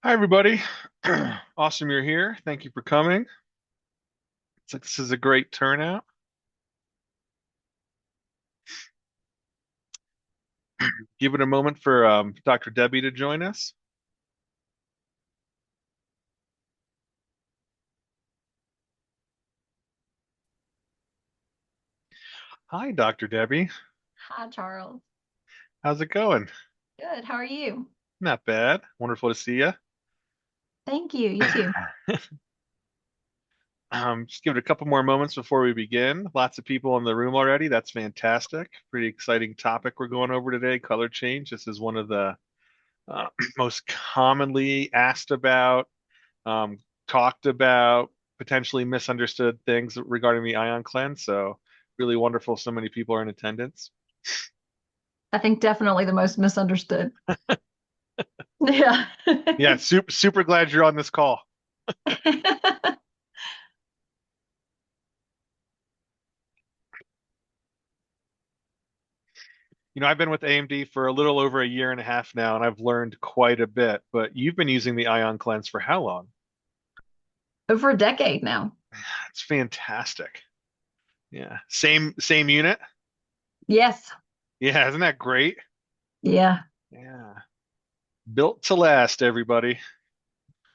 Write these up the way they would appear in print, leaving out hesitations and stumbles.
Hi, everybody. Awesome you're here. Thank you for coming. It's like this is a great turnout. Give it a moment for Dr. Debbie to join us. Hi, Dr. Debbie. Hi, Charles. How's it going? Good. How are you? Not bad. Wonderful to see you. Thank you. You too. Just give it a couple more moments before we begin. Lots of people in the room already. That's fantastic. Pretty exciting topic we're going over today, color change. This is one of the uh, most commonly asked about, um, talked about, potentially misunderstood things regarding the ion cleanse. So really wonderful. So many people are in attendance. I think definitely the most misunderstood. Yeah. Yeah, super glad you're on this call. I've been with AMD for a little over a year and a half now, and I've learned quite a bit. But you've been using the ion cleanse for how long? Over a decade now. It's fantastic. Yeah, same unit. Yes. Yeah, isn't that great? Yeah. Yeah, built to last, everybody.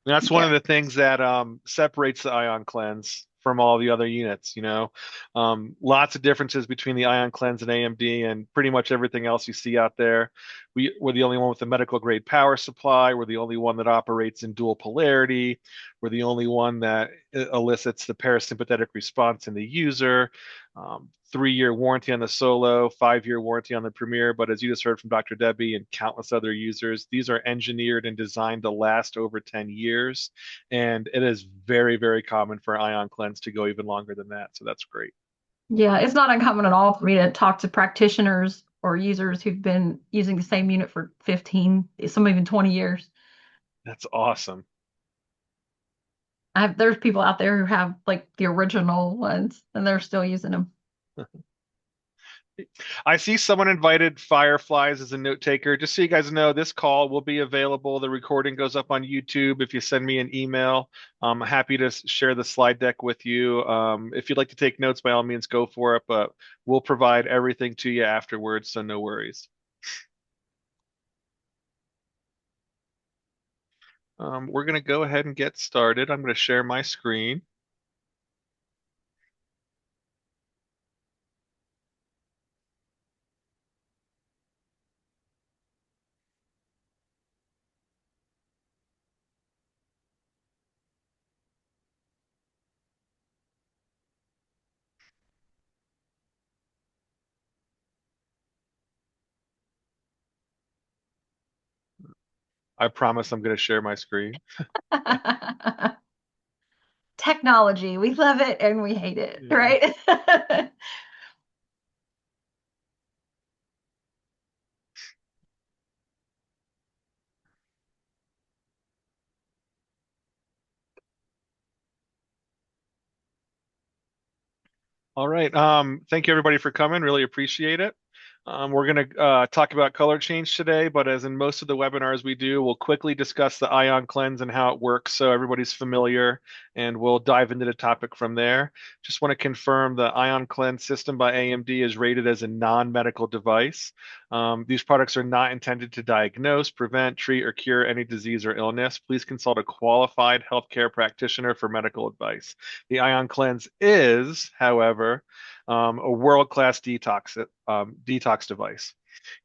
That's one of Yep. the things that separates the Ion Cleanse from all the other units, Lots of differences between the Ion Cleanse and AMD and pretty much everything else you see out there. We're the only one with a medical grade power supply. We're the only one that operates in dual polarity. We're the only one that elicits the parasympathetic response in the user. 3-year warranty on the Solo, 5-year warranty on the Premier. But as you just heard from Dr. Debbie and countless other users, these are engineered and designed to last over 10 years. And it is very, very common for Ion Cleanse to go even longer than that. So that's great. Yeah. It's not uncommon at all for me to talk to practitioners or users who've been using the same unit for 15, some even 20 years. That's awesome. There's people out there who have like the original ones and they're still using them. I see someone invited Fireflies as a note taker. Just so you guys know, this call will be available. The recording goes up on YouTube. If you send me an email, I'm happy to share the slide deck with you. If you'd like to take notes, by all means, go for it. But we'll provide everything to you afterwards, so no worries. We're going to go ahead and get started. I'm going to share my screen. I promise I'm going to share my screen. Technology. We love it and we hate it, Yeah. right? All right. Thank you everybody for coming. Really appreciate it. We're going to talk about color change today, but as in most of the webinars we do, we'll quickly discuss the ion cleanse and how it works so everybody's familiar, and we'll dive into the topic from there. Just want to confirm the ion cleanse system by AMD is rated as a non-medical device. These products are not intended to diagnose, prevent, treat, or cure any disease or illness. Please consult a qualified healthcare practitioner for medical advice. The ion cleanse is, however, a world-class detox device.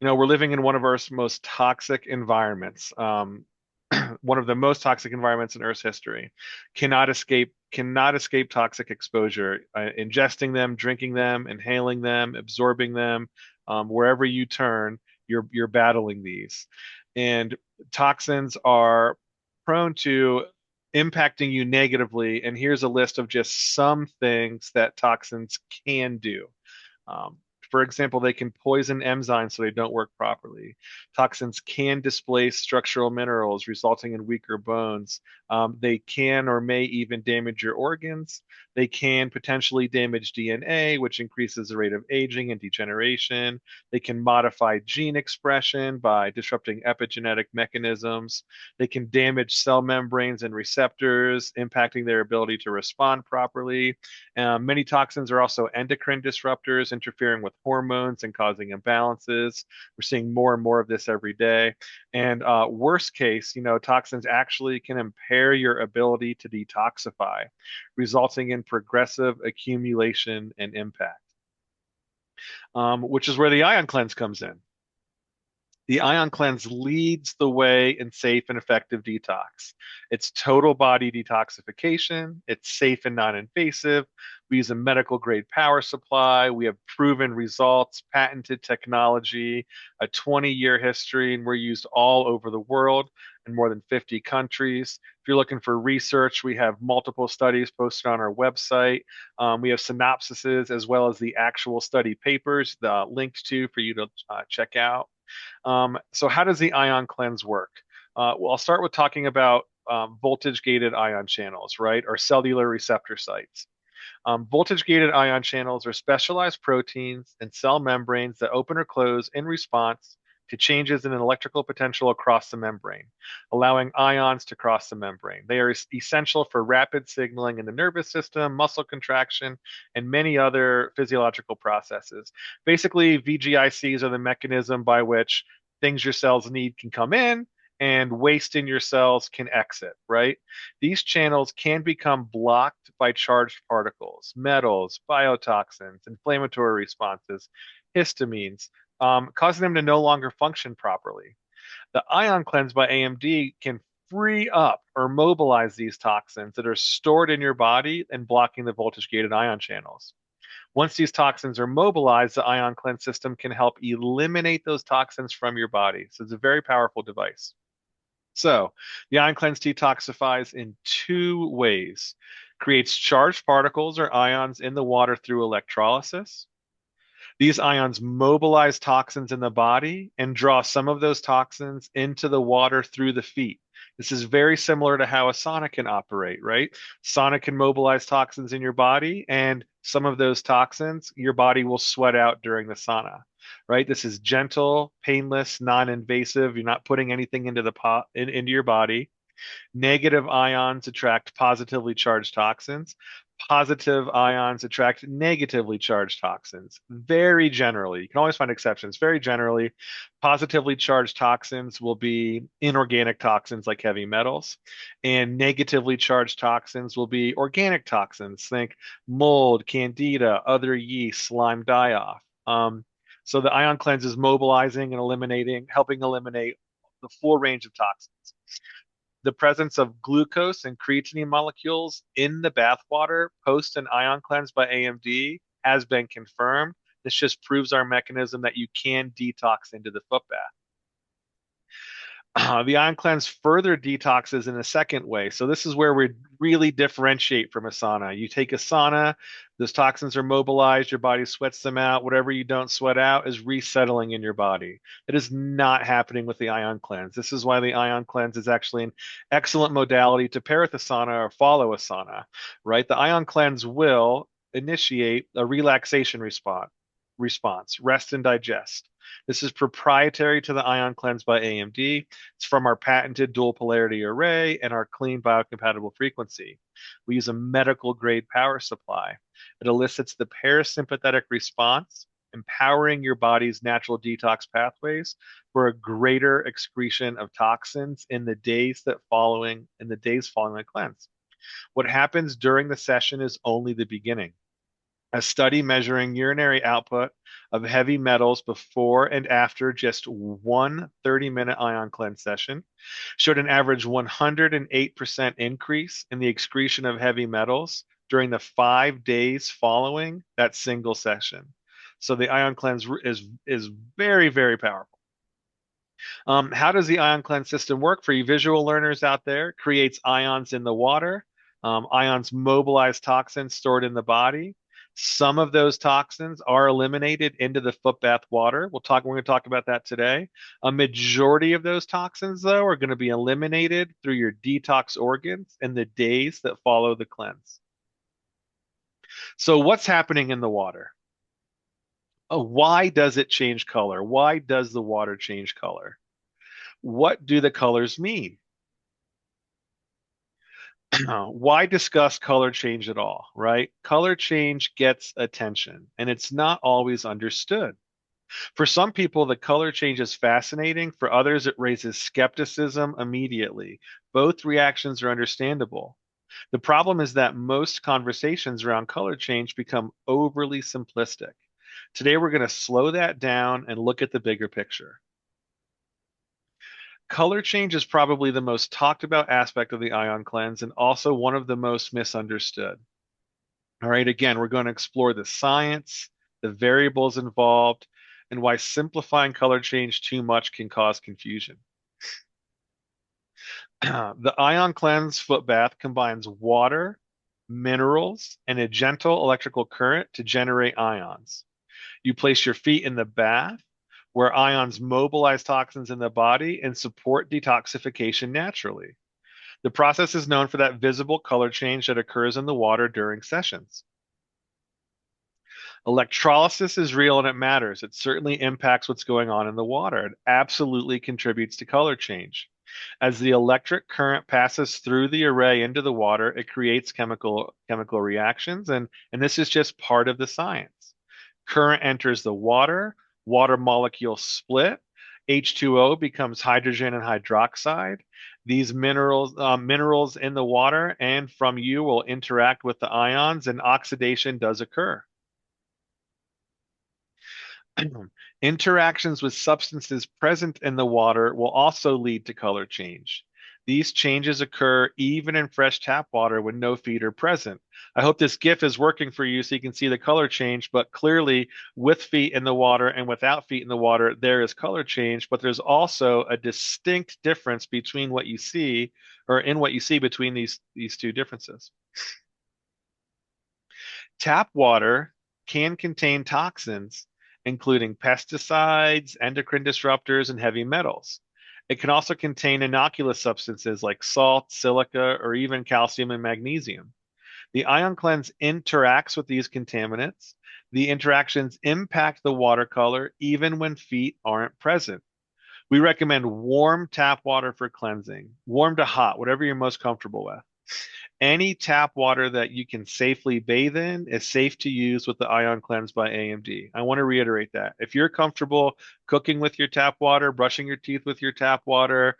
We're living in one of our most toxic environments, one of the most toxic environments in Earth's history. Cannot escape toxic exposure. Ingesting them, drinking them, inhaling them, absorbing them, wherever you turn, you're battling these. And toxins are prone to impacting you negatively. And here's a list of just some things that toxins can do. Um, for example, they can poison enzymes so they don't work properly. Toxins can displace structural minerals, resulting in weaker bones. They can or may even damage your organs. They can potentially damage DNA, which increases the rate of aging and degeneration. They can modify gene expression by disrupting epigenetic mechanisms. They can damage cell membranes and receptors, impacting their ability to respond properly. Many toxins are also endocrine disruptors, interfering with hormones and causing imbalances. We're seeing more and more of this every day. And worst case, toxins actually can impair your ability to detoxify, resulting in progressive accumulation and impact, which is where the ion cleanse comes in. The Ion Cleanse leads the way in safe and effective detox. It's total body detoxification. It's safe and non-invasive. We use a medical grade power supply. We have proven results, patented technology, a 20-year history, and we're used all over the world in more than 50 countries. If you're looking for research, we have multiple studies posted on our website. We have synopsises as well as the actual study papers linked to for you to check out. So how does the ion cleanse work? Well, I'll start with talking about voltage-gated ion channels, right, or cellular receptor sites. Voltage-gated ion channels are specialized proteins and cell membranes that open or close in response to changes in an electrical potential across the membrane, allowing ions to cross the membrane. They are essential for rapid signaling in the nervous system, muscle contraction, and many other physiological processes. Basically, VGICs are the mechanism by which things your cells need can come in and waste in your cells can exit, right? These channels can become blocked by charged particles, metals, biotoxins, inflammatory responses, histamines, causing them to no longer function properly. The ion cleanse by AMD can free up or mobilize these toxins that are stored in your body and blocking the voltage gated ion channels. Once these toxins are mobilized, the ion cleanse system can help eliminate those toxins from your body. So it's a very powerful device. So the ion cleanse detoxifies in two ways. Creates charged particles or ions in the water through electrolysis. These ions mobilize toxins in the body and draw some of those toxins into the water through the feet. This is very similar to how a sauna can operate, right? Sauna can mobilize toxins in your body, and some of those toxins your body will sweat out during the sauna, right? This is gentle, painless, non-invasive. You're not putting anything into the into your body. Negative ions attract positively charged toxins. Positive ions attract negatively charged toxins. Very generally, you can always find exceptions. Very generally, positively charged toxins will be inorganic toxins like heavy metals, and negatively charged toxins will be organic toxins. Think mold, candida, other yeast, Lyme die-off. So the ion cleanse is mobilizing and eliminating, helping eliminate the full range of toxins. The presence of glucose and creatinine molecules in the bathwater post an ion cleanse by AMD has been confirmed. This just proves our mechanism that you can detox into the foot bath. The ion cleanse further detoxes in a second way. So this is where we really differentiate from a sauna. You take a sauna, those toxins are mobilized, your body sweats them out. Whatever you don't sweat out is resettling in your body. It is not happening with the ion cleanse. This is why the ion cleanse is actually an excellent modality to pair with a sauna or follow a sauna, right? The ion cleanse will initiate a relaxation response, rest and digest. This is proprietary to the Ion Cleanse by AMD. It's from our patented dual polarity array and our clean biocompatible frequency. We use a medical grade power supply. It elicits the parasympathetic response, empowering your body's natural detox pathways for a greater excretion of toxins in the days following the cleanse. What happens during the session is only the beginning. A study measuring urinary output of heavy metals before and after just one 30-minute ion cleanse session showed an average 108% increase in the excretion of heavy metals during the 5 days following that single session. So the ion cleanse is very, very powerful. How does the ion cleanse system work for you visual learners out there? Creates ions in the water. Ions mobilize toxins stored in the body. Some of those toxins are eliminated into the foot bath water. We're going to talk about that today. A majority of those toxins, though, are going to be eliminated through your detox organs in the days that follow the cleanse. So what's happening in the water? Why does it change color? Why does the water change color? What do the colors mean? Why discuss color change at all, right? Color change gets attention, and it's not always understood. For some people, the color change is fascinating. For others, it raises skepticism immediately. Both reactions are understandable. The problem is that most conversations around color change become overly simplistic. Today, we're going to slow that down and look at the bigger picture. Color change is probably the most talked about aspect of the ion cleanse and also one of the most misunderstood. All right, again, we're going to explore the science, the variables involved, and why simplifying color change too much can cause confusion. The ion cleanse foot bath combines water, minerals, and a gentle electrical current to generate ions. You place your feet in the bath, where ions mobilize toxins in the body and support detoxification naturally. The process is known for that visible color change that occurs in the water during sessions. Electrolysis is real and it matters. It certainly impacts what's going on in the water. It absolutely contributes to color change. As the electric current passes through the array into the water, it creates chemical reactions, and this is just part of the science. Current enters the water, water molecules split, H2O becomes hydrogen and hydroxide. These minerals in the water and from you will interact with the ions, and oxidation does occur. Interactions with substances present in the water will also lead to color change. These changes occur even in fresh tap water when no feet are present. I hope this GIF is working for you so you can see the color change, but clearly with feet in the water and without feet in the water, there is color change, but there's also a distinct difference between what you see or in what you see between these two differences. Tap water can contain toxins, including pesticides, endocrine disruptors, and heavy metals. It can also contain innocuous substances like salt, silica, or even calcium and magnesium. The ion cleanse interacts with these contaminants. The interactions impact the water color even when feet aren't present. We recommend warm tap water for cleansing, warm to hot, whatever you're most comfortable with. Any tap water that you can safely bathe in is safe to use with the Ion Cleanse by AMD. I want to reiterate that. If you're comfortable cooking with your tap water, brushing your teeth with your tap water,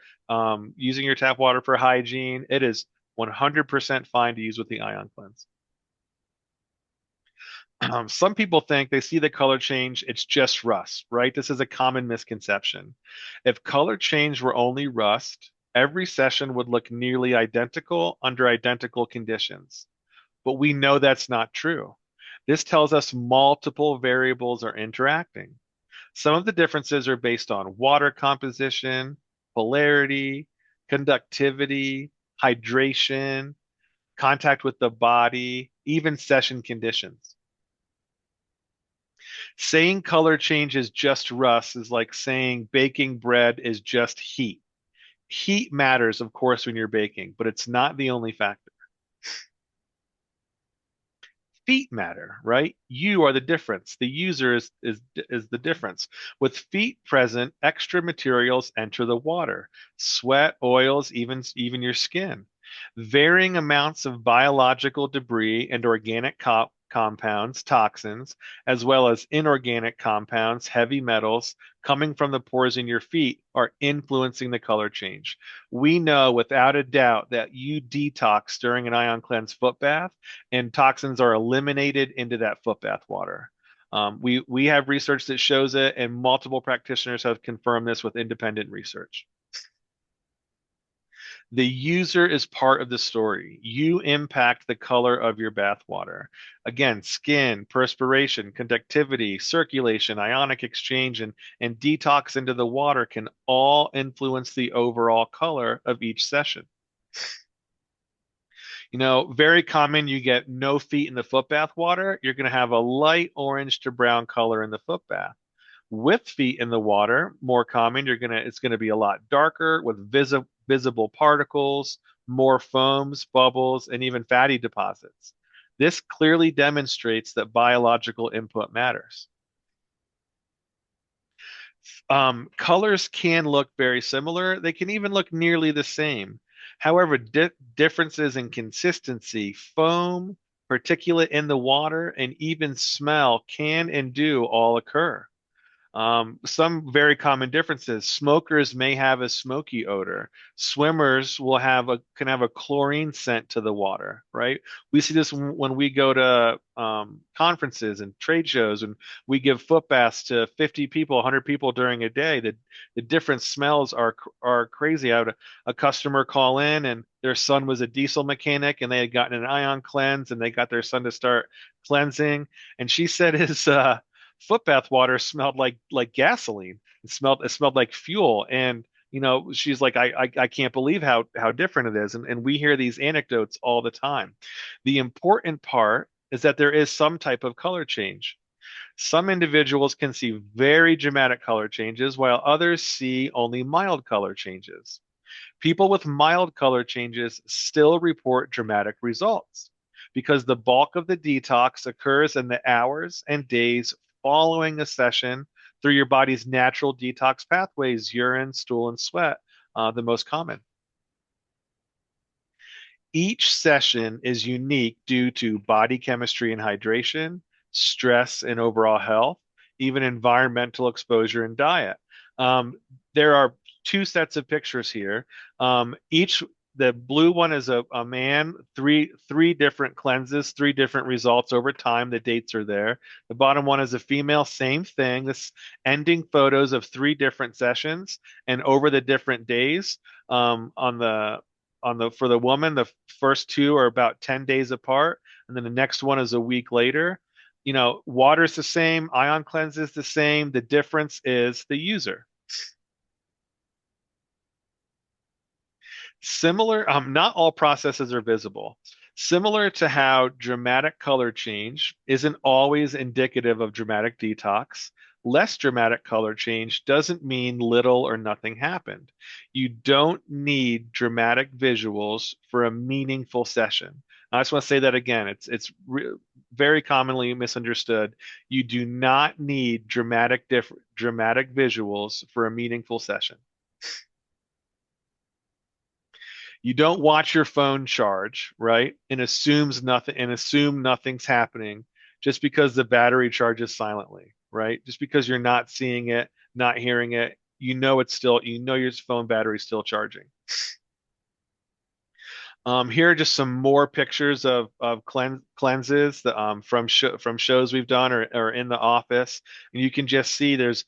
using your tap water for hygiene, it is 100% fine to use with the Ion Cleanse. Some people think they see the color change, it's just rust, right? This is a common misconception. If color change were only rust, every session would look nearly identical under identical conditions. But we know that's not true. This tells us multiple variables are interacting. Some of the differences are based on water composition, polarity, conductivity, hydration, contact with the body, even session conditions. Saying color change is just rust is like saying baking bread is just heat. Heat matters, of course, when you're baking, but it's not the only factor. Feet matter, right? You are the difference. The user is the difference. With feet present, extra materials enter the water. Sweat, oils, even your skin. Varying amounts of biological debris and organic compounds, toxins, as well as inorganic compounds, heavy metals, coming from the pores in your feet are influencing the color change. We know without a doubt that you detox during an ion cleanse foot bath and toxins are eliminated into that foot bath water. We have research that shows it, and multiple practitioners have confirmed this with independent research. The user is part of the story. You impact the color of your bath water. Again, skin, perspiration, conductivity, circulation, ionic exchange, and detox into the water can all influence the overall color of each session. You know, very common, you get no feet in the foot bath water, you're going to have a light orange to brown color in the foot bath. With feet in the water, more common, it's going to be a lot darker with visible particles, more foams, bubbles, and even fatty deposits. This clearly demonstrates that biological input matters. Colors can look very similar. They can even look nearly the same. However, differences in consistency, foam, particulate in the water, and even smell can and do all occur. Some very common differences. Smokers may have a smoky odor. Swimmers can have a chlorine scent to the water, right? We see this when we go to conferences and trade shows, and we give foot baths to 50 people, 100 people during a day. The different smells are crazy. I had a customer call in, and their son was a diesel mechanic, and they had gotten an ion cleanse, and they got their son to start cleansing, and she said his foot bath water smelled like gasoline. It smelled like fuel. And she's like, I can't believe how different it is. And we hear these anecdotes all the time. The important part is that there is some type of color change. Some individuals can see very dramatic color changes, while others see only mild color changes. People with mild color changes still report dramatic results because the bulk of the detox occurs in the hours and days following a session through your body's natural detox pathways, urine, stool, and sweat, the most common. Each session is unique due to body chemistry and hydration, stress and overall health, even environmental exposure and diet. Um, there are two sets of pictures here. Each The blue one is a man, three different cleanses, three different results over time. The dates are there. The bottom one is a female, same thing. This ending photos of three different sessions and over the different days. On the for the woman, the first two are about 10 days apart, and then the next one is a week later. Water's the same, ion cleanse is the same. The difference is the user. Similar, not all processes are visible. Similar to how dramatic color change isn't always indicative of dramatic detox, less dramatic color change doesn't mean little or nothing happened. You don't need dramatic visuals for a meaningful session. I just want to say that again. It's very commonly misunderstood. You do not need dramatic visuals for a meaningful session. You don't watch your phone charge, right? And assume nothing's happening just because the battery charges silently, right? Just because you're not seeing it, not hearing it, you know your phone battery's still charging. Here are just some more pictures of cleanses from shows we've done or in the office, and you can just see there's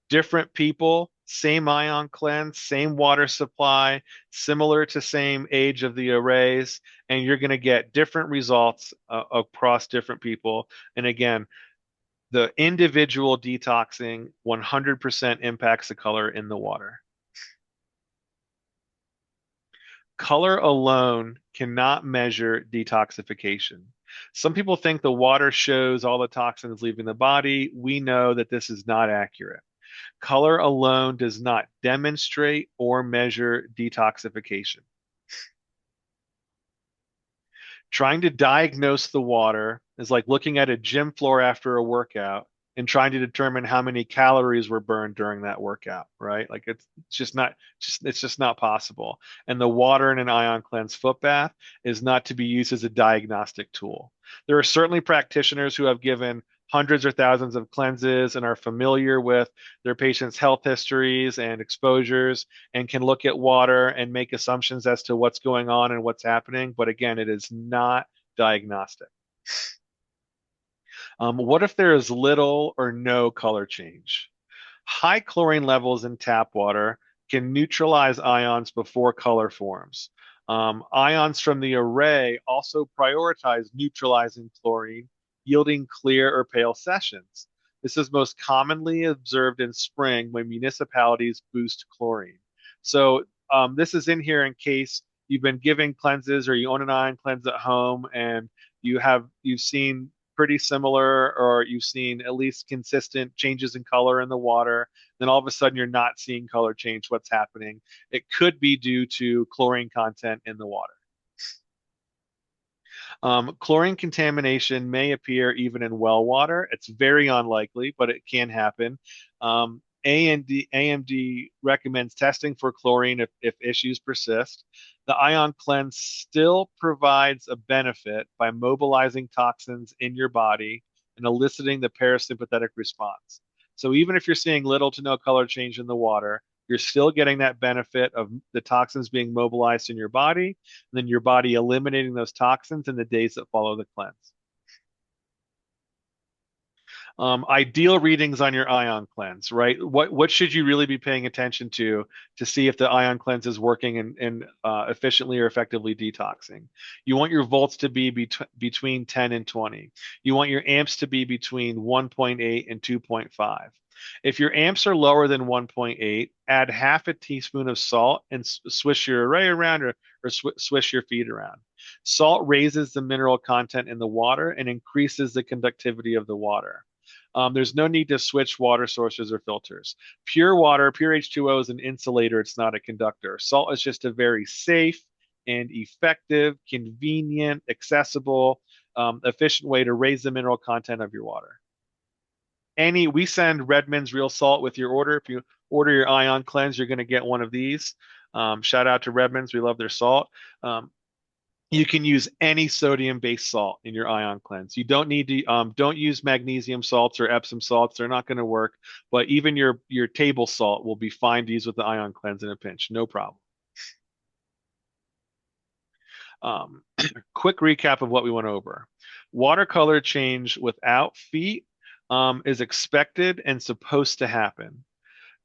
different people, same ion cleanse, same water supply, similar to same age of the arrays, and you're going to get different results across different people. And again, the individual detoxing 100% impacts the color in the water. Color alone cannot measure detoxification. Some people think the water shows all the toxins leaving the body. We know that this is not accurate. Color alone does not demonstrate or measure detoxification. Trying to diagnose the water is like looking at a gym floor after a workout and trying to determine how many calories were burned during that workout, right? Like it's just not possible. And the water in an ion cleanse foot bath is not to be used as a diagnostic tool. There are certainly practitioners who have given hundreds or thousands of cleanses and are familiar with their patients' health histories and exposures and can look at water and make assumptions as to what's going on and what's happening. But again, it is not diagnostic. What if there is little or no color change? High chlorine levels in tap water can neutralize ions before color forms. Ions from the array also prioritize neutralizing chlorine, yielding clear or pale sessions. This is most commonly observed in spring when municipalities boost chlorine. So this is in here in case you've been giving cleanses or you own an ion cleanse at home and you've seen pretty similar or you've seen at least consistent changes in color in the water, then all of a sudden you're not seeing color change. What's happening? It could be due to chlorine content in the water. Chlorine contamination may appear even in well water. It's very unlikely, but it can happen. AMD recommends testing for chlorine if issues persist. The ion cleanse still provides a benefit by mobilizing toxins in your body and eliciting the parasympathetic response. So even if you're seeing little to no color change in the water, you're still getting that benefit of the toxins being mobilized in your body, and then your body eliminating those toxins in the days that follow the cleanse. Ideal readings on your ion cleanse, right? What should you really be paying attention to see if the ion cleanse is working and efficiently or effectively detoxing? You want your volts to be between 10 and 20. You want your amps to be between 1.8 and 2.5. If your amps are lower than 1.8, add half a teaspoon of salt and swish your array around or swish your feet around. Salt raises the mineral content in the water and increases the conductivity of the water. There's no need to switch water sources or filters. Pure water, pure H2O is an insulator, it's not a conductor. Salt is just a very safe and effective, convenient, accessible, efficient way to raise the mineral content of your water. We send Redmond's Real Salt with your order. If you order your Ion Cleanse, you're going to get one of these. Shout out to Redmond's. We love their salt. You can use any sodium-based salt in your ion cleanse. You don't need to don't use magnesium salts or Epsom salts. They're not going to work. But even your table salt will be fine to use with the ion cleanse in a pinch. No problem. Um, quick recap of what we went over. Watercolor change without feet is expected and supposed to happen.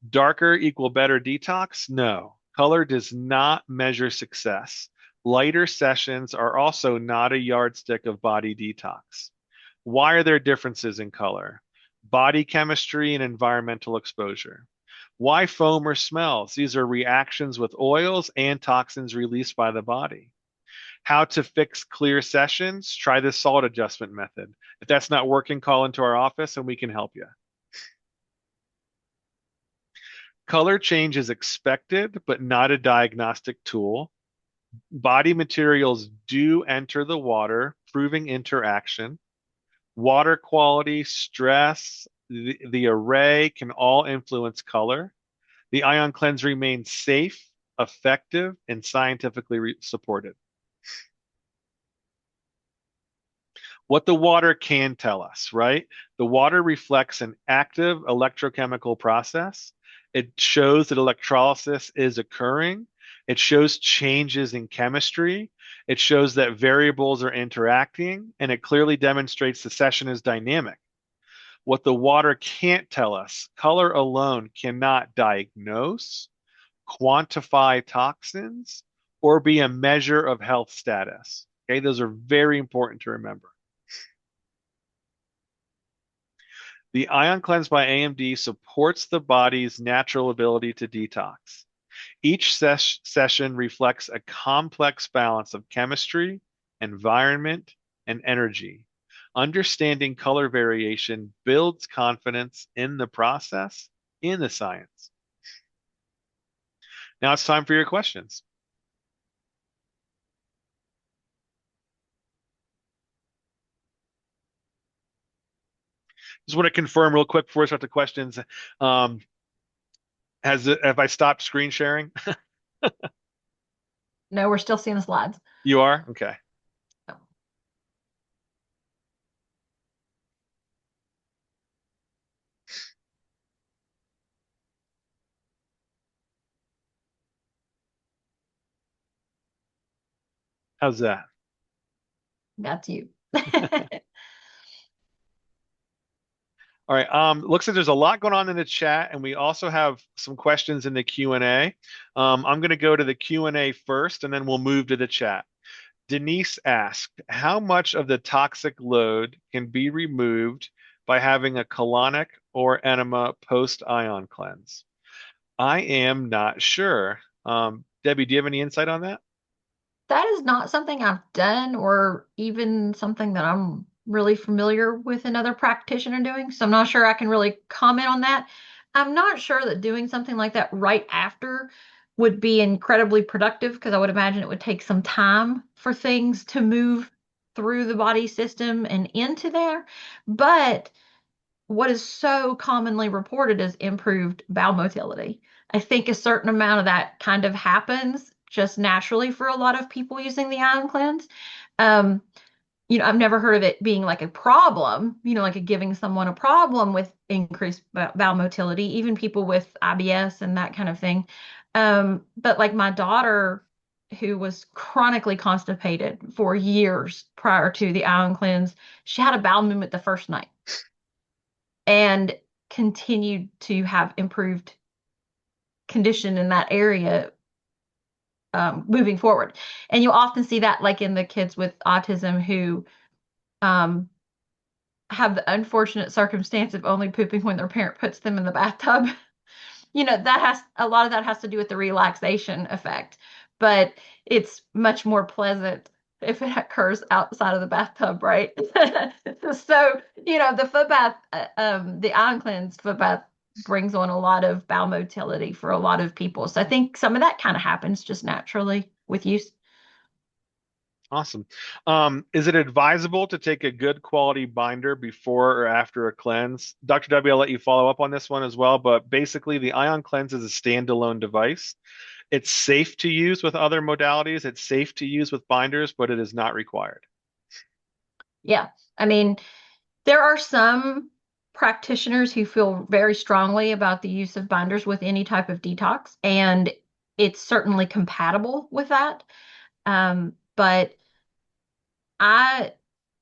Darker equal better detox? No. Color does not measure success. Lighter sessions are also not a yardstick of body detox. Why are there differences in color? Body chemistry and environmental exposure. Why foam or smells? These are reactions with oils and toxins released by the body. How to fix clear sessions? Try the salt adjustment method. If that's not working, call into our office and we can help you. Color change is expected, but not a diagnostic tool. Body materials do enter the water, proving interaction. Water quality, stress, the array can all influence color. The ion cleanse remains safe, effective, and scientifically supported. What the water can tell us, right? The water reflects an active electrochemical process. It shows that electrolysis is occurring. It shows changes in chemistry. It shows that variables are interacting, and it clearly demonstrates the session is dynamic. What the water can't tell us, color alone cannot diagnose, quantify toxins, or be a measure of health status. Okay, those are very important to remember. The Ion Cleanse by AMD supports the body's natural ability to detox. Each session reflects a complex balance of chemistry, environment, and energy. Understanding color variation builds confidence in the process, in the science. Now it's time for your questions. Just want to confirm real quick before we start the questions. Um, have I stopped screen sharing? No, we're still seeing the slides. You are? Okay. How's that? That's you. All right. Looks like there's a lot going on in the chat, and we also have some questions in the Q&A. I'm going to go to the Q&A first, and then we'll move to the chat. Denise asked, how much of the toxic load can be removed by having a colonic or enema post-ion cleanse? I am not sure. Debbie, do you have any insight on that? That is not something I've done or even something that I'm really familiar with another practitioner doing. So I'm not sure I can really comment on that. I'm not sure that doing something like that right after would be incredibly productive because I would imagine it would take some time for things to move through the body system and into there. But what is so commonly reported is improved bowel motility. I think a certain amount of that kind of happens just naturally for a lot of people using the ion cleanse. Um, I've never heard of it being like a problem, like giving someone a problem with increased bowel motility, even people with IBS and that kind of thing. But like my daughter, who was chronically constipated for years prior to the ion cleanse, she had a bowel movement the first night and continued to have improved condition in that area moving forward. And you often see that like in the kids with autism who um, have the unfortunate circumstance of only pooping when their parent puts them in the bathtub. That has a lot of that has to do with the relaxation effect, but it's much more pleasant if it occurs outside of the bathtub, right? So, the foot bath, the ion cleanse foot bath brings on a lot of bowel motility for a lot of people. So I think some of that kind of happens just naturally with use. Awesome. Is it advisable to take a good quality binder before or after a cleanse? Dr. W, I'll let you follow up on this one as well, but basically the Ion Cleanse is a standalone device. It's safe to use with other modalities. It's safe to use with binders, but it is not required. Yeah. I mean, there are some practitioners who feel very strongly about the use of binders with any type of detox, and it's certainly compatible with that. But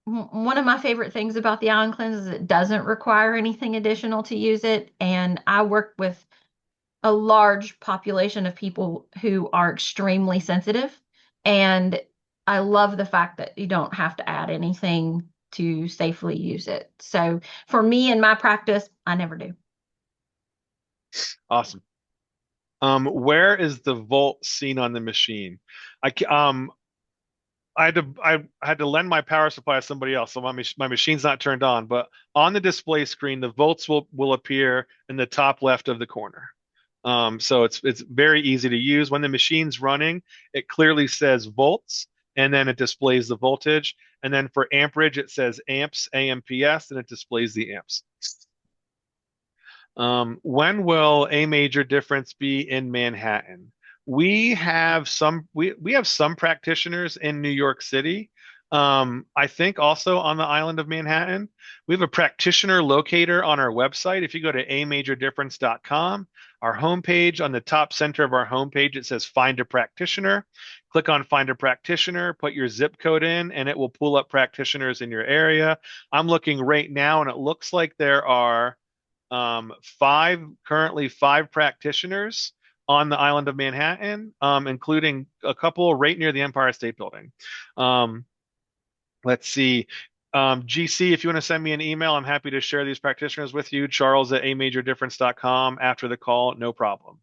one of my favorite things about the Ion Cleanse is it doesn't require anything additional to use it. And I work with a large population of people who are extremely sensitive. And I love the fact that you don't have to add anything to safely use it. So for me in my practice, I never do. Awesome. Where is the volt seen on the machine? I had to lend my power supply to somebody else, so my machine's not turned on. But on the display screen, the volts will appear in the top left of the corner. So it's very easy to use. When the machine's running, it clearly says volts, and then it displays the voltage. And then for amperage, it says amps, AMPS, and it displays the amps. When will a major difference be in Manhattan? We have some practitioners in New York City. I think also on the island of Manhattan. We have a practitioner locator on our website. If you go to amajordifference.com, our homepage, on the top center of our homepage, it says Find a Practitioner. Click on Find a Practitioner, put your zip code in, and it will pull up practitioners in your area. I'm looking right now, and it looks like there are currently five practitioners on the island of Manhattan, including a couple right near the Empire State Building. Um, let's see. GC, if you want to send me an email, I'm happy to share these practitioners with you. Charles at amajordifference.com after the call, no problem.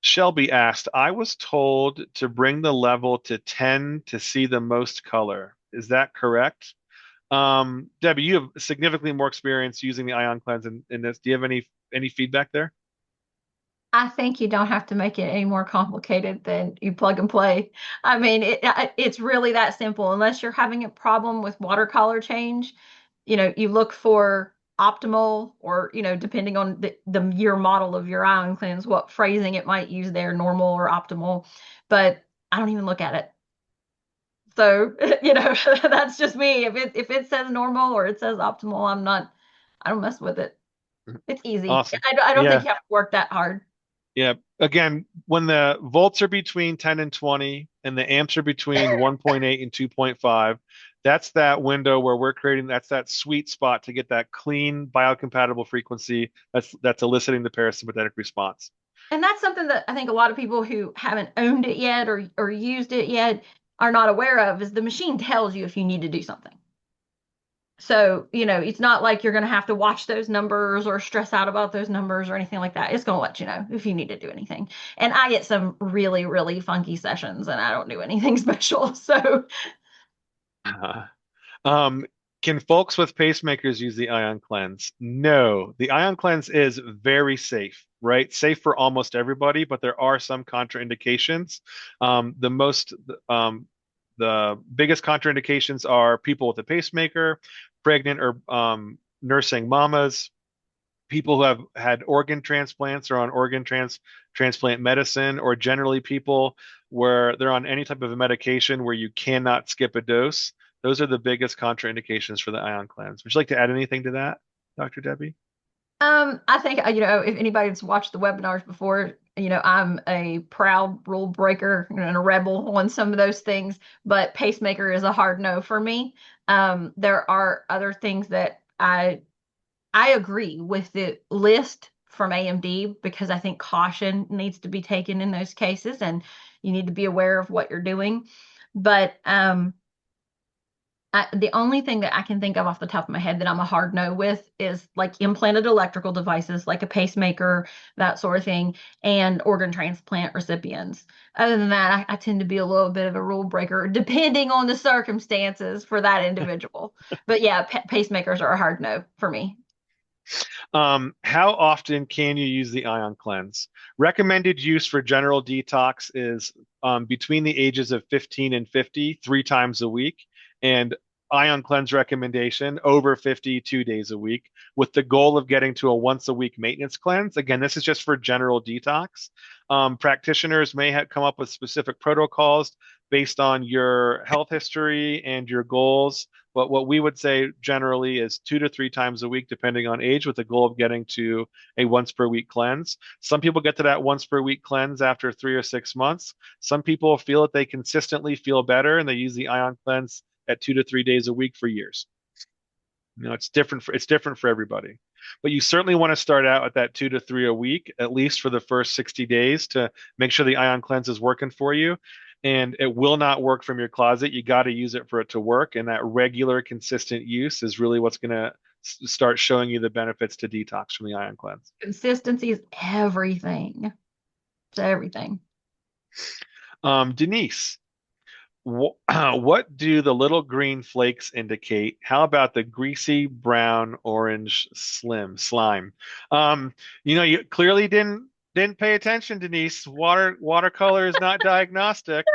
Shelby asked, I was told to bring the level to 10 to see the most color. Is that correct? Debbie, you have significantly more experience using the ion cleanse in this. Do you have any feedback there? I think you don't have to make it any more complicated than you plug and play. I mean, it's really that simple. Unless you're having a problem with watercolor change, you look for optimal or, depending on the year model of your ion cleanse, what phrasing it might use there, normal or optimal. But I don't even look at it. So, that's just me. If it says normal or it says optimal, I don't mess with it. It's easy. Awesome. I don't think Yeah. you have to work that hard. Yeah. Again, when the volts are between 10 and 20 and the amps are between 1.8 and 2.5, that's that window where we're creating that's that sweet spot to get that clean biocompatible frequency that's eliciting the parasympathetic response. And that's something that I think a lot of people who haven't owned it yet or used it yet are not aware of is the machine tells you if you need to do something. So, it's not like you're going to have to watch those numbers or stress out about those numbers or anything like that. It's going to let you know if you need to do anything. And I get some really, really funky sessions and I don't do anything special. So, Uh, um, can folks with pacemakers use the ion cleanse? No, the ion cleanse is very safe, right? Safe for almost everybody, but there are some contraindications. The most the biggest contraindications are people with a pacemaker, pregnant or nursing mamas, people who have had organ transplants or on transplant medicine, or generally people where they're on any type of a medication where you cannot skip a dose. Those are the biggest contraindications for the ion cleanse. Would you like to add anything to that, Dr. Debbie? I think, if anybody's watched the webinars before, I'm a proud rule breaker and a rebel on some of those things, but pacemaker is a hard no for me. There are other things that I agree with the list from AMD because I think caution needs to be taken in those cases and you need to be aware of what you're doing. But the only thing that I can think of off the top of my head that I'm a hard no with is like implanted electrical devices, like a pacemaker, that sort of thing, and organ transplant recipients. Other than that, I tend to be a little bit of a rule breaker, depending on the circumstances for that individual. But yeah, pacemakers are a hard no for me. How often can you use the ion cleanse? Recommended use for general detox is between the ages of 15 and 50, 3 times a week, and ion cleanse recommendation over 50, 2 days a week, with the goal of getting to a once a week maintenance cleanse. Again, this is just for general detox. Practitioners may have come up with specific protocols based on your health history and your goals. But what we would say generally is 2 to 3 times a week, depending on age, with the goal of getting to a once per week cleanse. Some people get to that once per week cleanse after 3 or 6 months. Some people feel that they consistently feel better and they use the ion cleanse at 2 to 3 days a week for years. It's different for everybody. But you certainly want to start out at that 2 to 3 a week, at least for the first 60 days, to make sure the ion cleanse is working for you. And it will not work from your closet. You got to use it for it to work. And that regular, consistent use is really what's going to start showing you the benefits to detox from the ion cleanse. Consistency is everything. It's everything. Denise, what do the little green flakes indicate? How about the greasy brown orange slime? You clearly didn't pay attention, Denise. Watercolor is not diagnostic.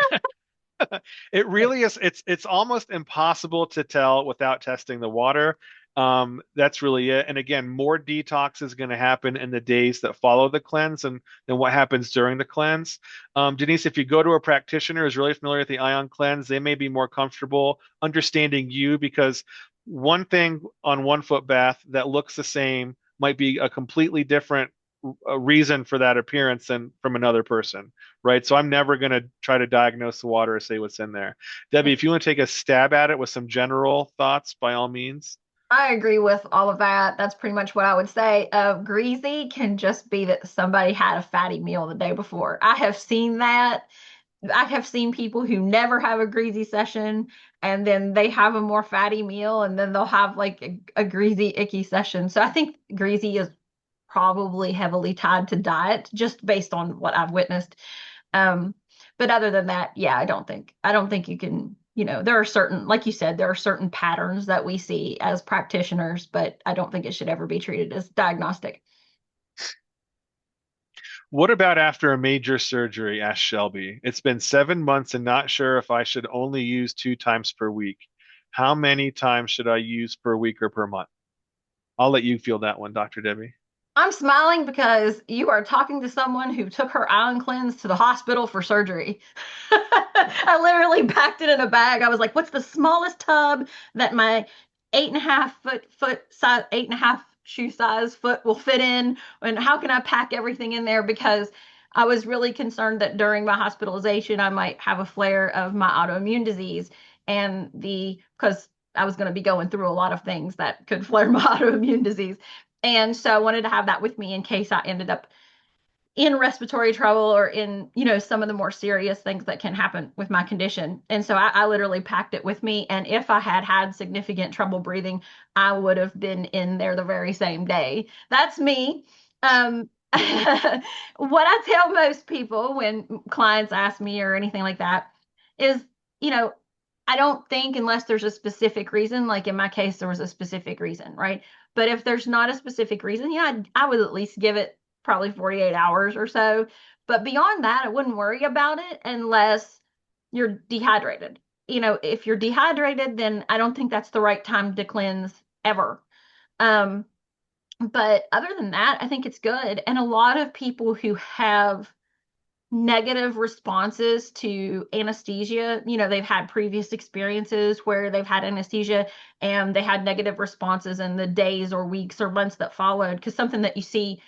It really is. It's almost impossible to tell without testing the water. That's really it. And again, more detox is going to happen in the days that follow the cleanse and than what happens during the cleanse. Denise, if you go to a practitioner who's really familiar with the ion cleanse, they may be more comfortable understanding you, because one thing on one foot bath that looks the same might be a completely different reason for that appearance than from another person, right? So I'm never going to try to diagnose the water or say what's in there. Debbie, if you want to take a stab at it with some general thoughts, by all means. I agree with all of that. That's pretty much what I would say. Greasy can just be that somebody had a fatty meal the day before. I have seen that. I have seen people who never have a greasy session and then they have a more fatty meal and then they'll have like a greasy, icky session. So I think greasy is probably heavily tied to diet just based on what I've witnessed. Um, but other than that, yeah, I don't think you can, there are certain, like you said, there are certain patterns that we see as practitioners, but I don't think it should ever be treated as diagnostic. What about after a major surgery? Asked Shelby. It's been 7 months and not sure if I should only use 2 times per week. How many times should I use per week or per month? I'll let you feel that one, Dr. Debbie. I'm smiling because you are talking to someone who took her ion cleanse to the hospital for surgery. I literally packed it in a bag. I was like, what's the smallest tub that my 8.5 foot size, 8.5 shoe size foot will fit in? And how can I pack everything in there? Because I was really concerned that during my hospitalization, I might have a flare of my autoimmune disease. Because I was going to be going through a lot of things that could flare my autoimmune disease. And so I wanted to have that with me in case I ended up in respiratory trouble or in, some of the more serious things that can happen with my condition. And so I literally packed it with me. And if I had had significant trouble breathing, I would have been in there the very same day. That's me. What I tell most people when clients ask me or anything like that is, you know, I don't think unless there's a specific reason, like in my case, there was a specific reason, right? But if there's not a specific reason, yeah, I would at least give it probably 48 hours or so. But beyond that, I wouldn't worry about it unless you're dehydrated. if you're dehydrated, then I don't think that's the right time to cleanse ever. Um, but other than that, I think it's good. And a lot of people who have negative responses to anesthesia, they've had previous experiences where they've had anesthesia and they had negative responses in the days or weeks or months that followed. Because something that you see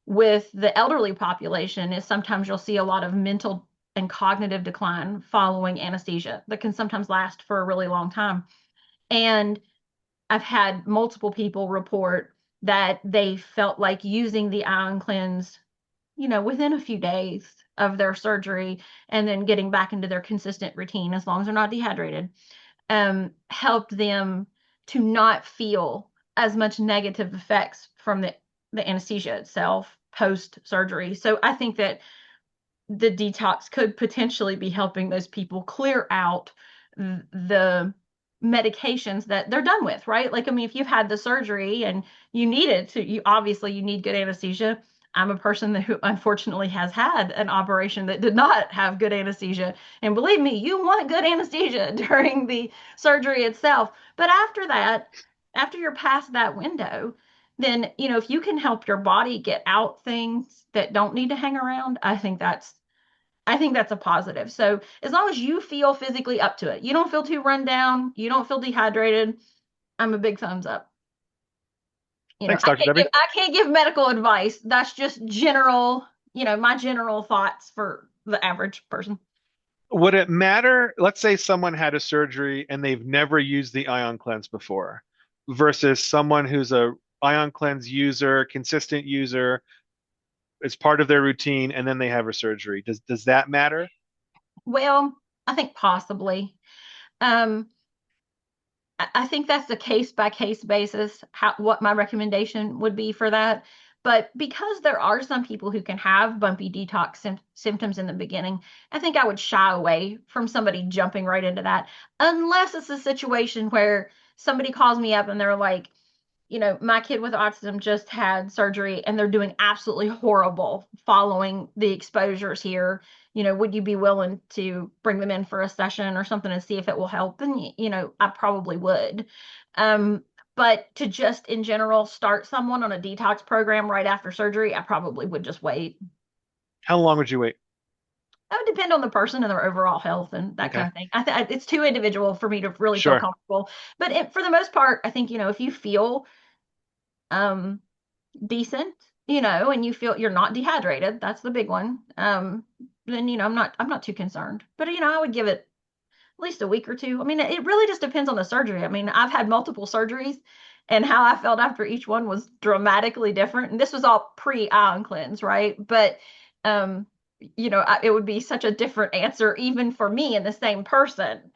with the elderly population is sometimes you'll see a lot of mental and cognitive decline following anesthesia that can sometimes last for a really long time. And I've had multiple people report that they felt like using the ion cleanse, within a few days of their surgery and then getting back into their consistent routine as long as they're not dehydrated, helped them to not feel as much negative effects from the anesthesia itself post surgery. So I think that the detox could potentially be helping those people clear out the medications that they're done with, right? Like, I mean, if you've had the surgery and you need it to, you obviously you need good anesthesia. I'm a person who unfortunately has had an operation that did not have good anesthesia. And believe me, you want good anesthesia during the surgery itself. But after that, after you're past that window, then, if you can help your body get out things that don't need to hang around, I think that's a positive. So as long as you feel physically up to it, you don't feel too run down, you don't feel dehydrated, I'm a big thumbs up. Thanks, I Dr. can't give Debbie. I can't give medical advice. That's just general, my general thoughts for the average person. Would it matter? Let's say someone had a surgery and they've never used the Ion Cleanse before, versus someone who's a Ion Cleanse user, consistent user, it's part of their routine, and then they have a surgery. Does that matter? Well, I think possibly. Um, I think that's a case by case basis, what my recommendation would be for that. But because there are some people who can have bumpy detox symptoms in the beginning, I think I would shy away from somebody jumping right into that, unless it's a situation where somebody calls me up and they're like, my kid with autism just had surgery and they're doing absolutely horrible following the exposures here. Would you be willing to bring them in for a session or something and see if it will help? And, I probably would. Um, but to just in general start someone on a detox program right after surgery, I probably would just wait. How long would you wait? That would depend on the person and their overall health and that kind Okay, of thing. It's too individual for me to really feel sure. comfortable. But for the most part, I think, if you feel um, decent, and you feel you're not dehydrated, that's the big one. Then I'm not too concerned. But I would give it at least a week or two. I mean, it really just depends on the surgery. I mean, I've had multiple surgeries and how I felt after each one was dramatically different. And this was all pre-ion cleanse, right? But um, it would be such a different answer even for me and the same person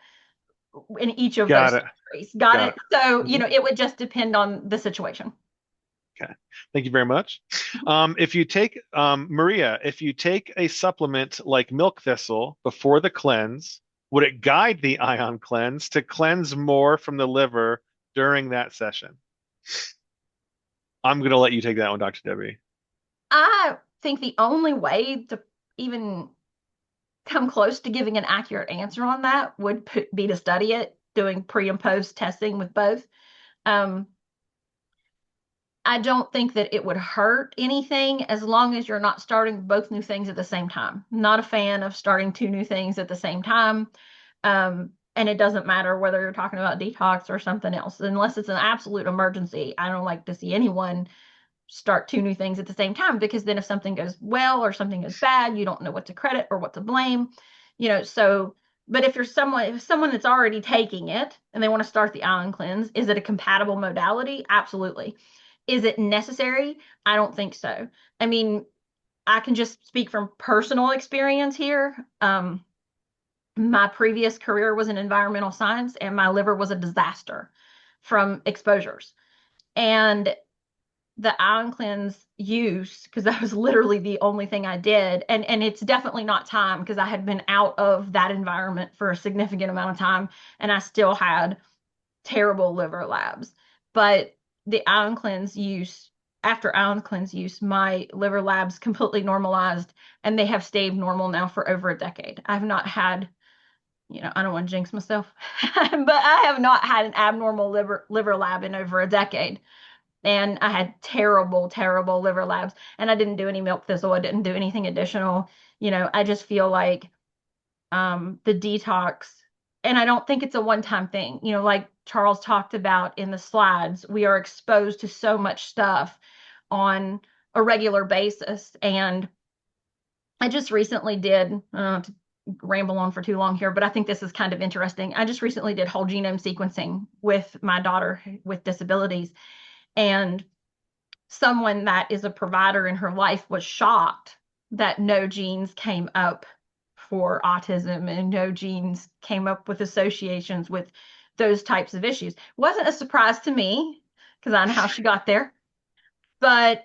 in each of Got those it. surgeries. Got Got it? it. So, Mhm. it would just depend on the situation. Okay. Thank you very much. If you take, Maria, if you take a supplement like milk thistle before the cleanse, would it guide the ion cleanse to cleanse more from the liver during that session? I'm going to let you take that one, Dr. Debbie. I think the only way to even come close to giving an accurate answer on that would be to study it, doing pre and post testing with both. Um, I don't think that it would hurt anything as long as you're not starting both new things at the same time. I'm not a fan of starting two new things at the same time. And it doesn't matter whether you're talking about detox or something else, unless it's an absolute emergency. I don't like to see anyone start two new things at the same time because then if something goes well or something goes bad, you don't know what to credit or what to blame. So but if someone that's already taking it and they want to start the ion cleanse, is it a compatible modality? Absolutely. Is it necessary? I don't think so. I mean, I can just speak from personal experience here. My previous career was in environmental science and my liver was a disaster from exposures. And the ion cleanse use, because that was literally the only thing I did, and it's definitely not time because I had been out of that environment for a significant amount of time and I still had terrible liver labs. But the ion cleanse use, after ion cleanse use, my liver labs completely normalized and they have stayed normal now for over a decade. I've not had I don't want to jinx myself, but I have not had an abnormal liver lab in over a decade. And I had terrible, terrible liver labs. And I didn't do any milk thistle. I didn't do anything additional. I just feel like the detox, and I don't think it's a one-time thing. Like Charles talked about in the slides, we are exposed to so much stuff on a regular basis. And I just recently did, to ramble on for too long here, but I think this is kind of interesting. I just recently did whole genome sequencing with my daughter with disabilities. And someone that is a provider in her life was shocked that no genes came up for autism and no genes came up with associations with those types of issues. Wasn't a surprise to me because I know how she got there, but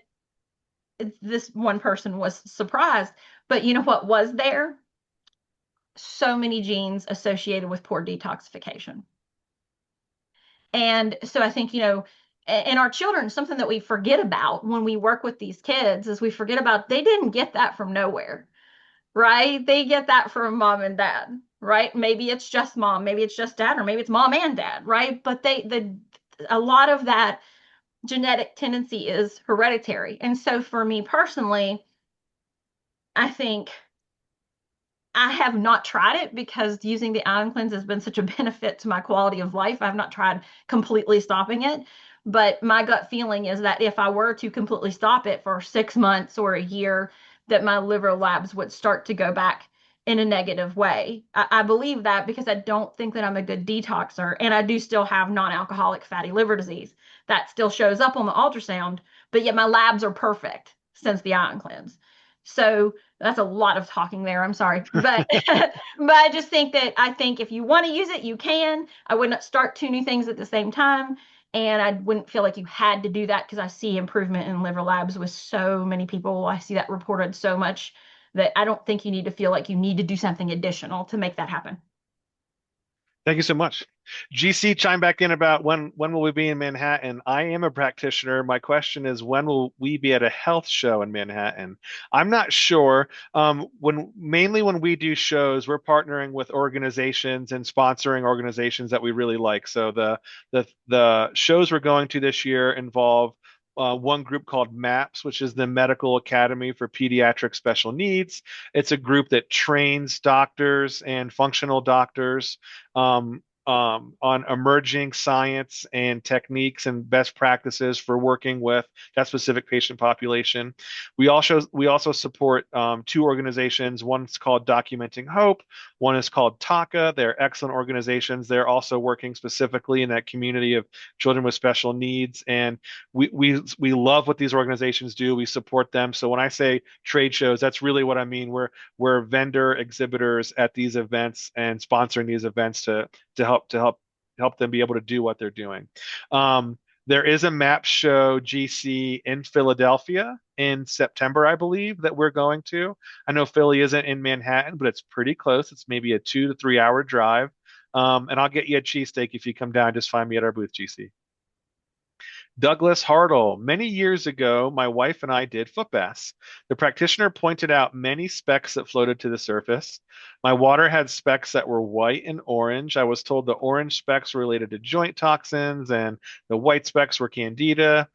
this one person was surprised. But you know what was there? So many genes associated with poor detoxification. And so I think, in our children, something that we forget about when we work with these kids is we forget about they didn't get that from nowhere, right? They get that from mom and dad, right? Maybe it's just mom, maybe it's just dad, or maybe it's mom and dad, right? But a lot of that genetic tendency is hereditary. And so for me personally, I think I have not tried it because using the IonCleanse has been such a benefit to my quality of life. I've not tried completely stopping it. But my gut feeling is that if I were to completely stop it for 6 months or a year, that my liver labs would start to go back in a negative way. I believe that because I don't think that I'm a good detoxer, and I do still have non-alcoholic fatty liver disease. That still shows up on the ultrasound, but yet my labs are perfect since the IonCleanse. So that's a lot of talking there. I'm sorry. But but I just think that I think if you want to use it, you can. I wouldn't start two new things at the same time. And I wouldn't feel like you had to do that because I see improvement in liver labs with so many people. I see that reported so much that I don't think you need to feel like you need to do something additional to make that happen. Thank you so much. GC, chime back in about when will we be in Manhattan? I am a practitioner. My question is, when will we be at a health show in Manhattan? I'm not sure. When we do shows, we're partnering with organizations and sponsoring organizations that we really like. So the shows we're going to this year involve one group called MAPS, which is the Medical Academy for Pediatric Special Needs. It's a group that trains doctors and functional doctors on emerging science and techniques and best practices for working with that specific patient population. We also support two organizations. One's called Documenting Hope. One is called TACA. They're excellent organizations. They're also working specifically in that community of children with special needs, and we love what these organizations do. We support them. So when I say trade shows, that's really what I mean. We're vendor exhibitors at these events and sponsoring these events to help them be able to do what they're doing. Um, there is a map show GC in Philadelphia in September, I believe, that we're going to. I know Philly isn't in Manhattan, but it's pretty close. It's maybe a 2 to 3 hour drive. And I'll get you a cheesesteak if you come down. Just find me at our booth, GC. Douglas Hartle. Many years ago, my wife and I did foot baths. The practitioner pointed out many specks that floated to the surface. My water had specks that were white and orange. I was told the orange specks were related to joint toxins and the white specks were candida.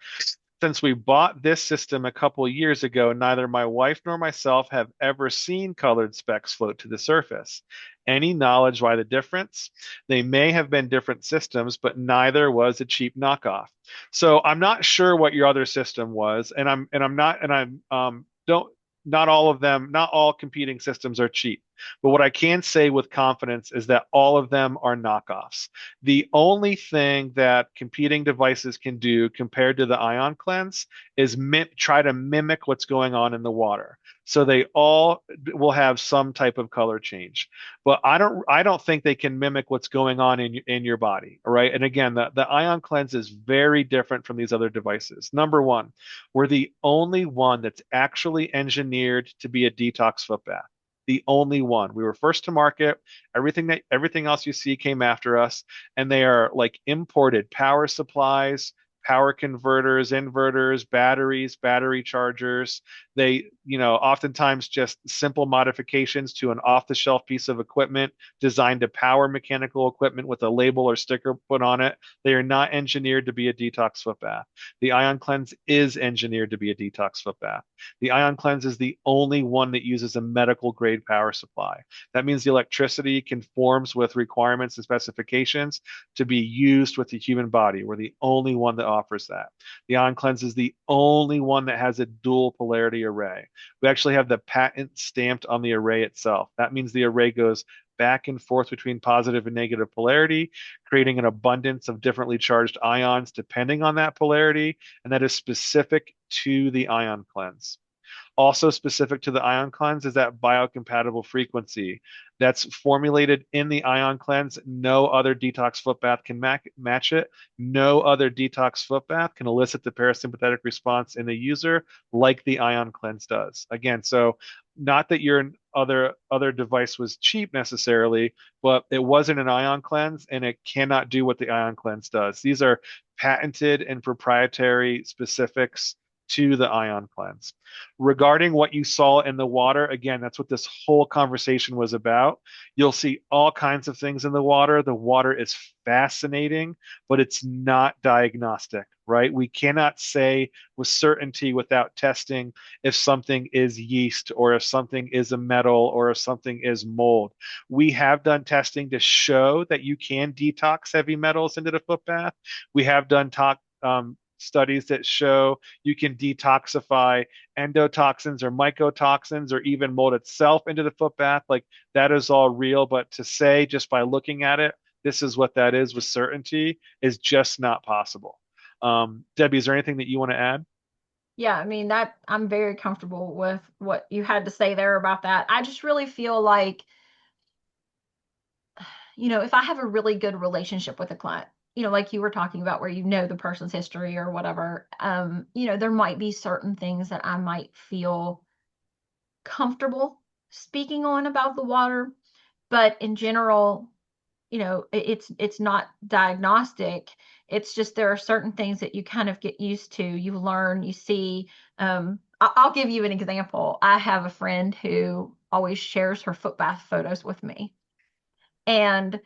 Since we bought this system a couple years ago, neither my wife nor myself have ever seen colored specks float to the surface. Any knowledge why the difference? They may have been different systems, but neither was a cheap knockoff. So I'm not sure what your other system was, and I'm not and I'm don't not all of them, not all competing systems are cheap. But what I can say with confidence is that all of them are knockoffs. The only thing that competing devices can do compared to the IonCleanse is try to mimic what's going on in the water. So they all will have some type of color change, but I don't think they can mimic what's going on in your body. All right. And again, the IonCleanse is very different from these other devices. Number one, we're the only one that's actually engineered to be a detox foot bath. The only one. We were first to market. Everything else you see came after us, and they are like imported power supplies, power converters, inverters, batteries, battery chargers. They, oftentimes just simple modifications to an off-the-shelf piece of equipment designed to power mechanical equipment with a label or sticker put on it. They are not engineered to be a detox foot bath. The Ion Cleanse is engineered to be a detox foot bath. The Ion Cleanse is the only one that uses a medical grade power supply. That means the electricity conforms with requirements and specifications to be used with the human body. We're the only one that offers that. The Ion Cleanse is the only one that has a dual polarity array. We actually have the patent stamped on the array itself. That means the array goes back and forth between positive and negative polarity, creating an abundance of differently charged ions depending on that polarity, and that is specific to the Ion Cleanse. Also specific to the Ion Cleanse is that biocompatible frequency that's formulated in the Ion Cleanse. No other detox foot bath can match it. No other detox foot bath can elicit the parasympathetic response in the user like the Ion Cleanse does. Again, so not that your other device was cheap necessarily, but it wasn't an Ion Cleanse and it cannot do what the Ion Cleanse does. These are patented and proprietary specifics to the Ion Cleanse. Regarding what you saw in the water, again, that's what this whole conversation was about. You'll see all kinds of things in the water. The water is fascinating, but it's not diagnostic, right? We cannot say with certainty without testing if something is yeast or if something is a metal or if something is mold. We have done testing to show that you can detox heavy metals into the foot bath. We have done studies that show you can detoxify endotoxins or mycotoxins or even mold itself into the foot bath. Like that is all real, but to say just by looking at it, this is what that is with certainty is just not possible. Debbie, is there anything that you want to add? Yeah, I mean that I'm very comfortable with what you had to say there about that. I just really feel like, if I have a really good relationship with a client, like you were talking about where you know the person's history or whatever, there might be certain things that I might feel comfortable speaking on about the water, but in general, it's not diagnostic. It's just there are certain things that you kind of get used to, you learn, you see. I'll give you an example. I have a friend who always shares her foot bath photos with me. And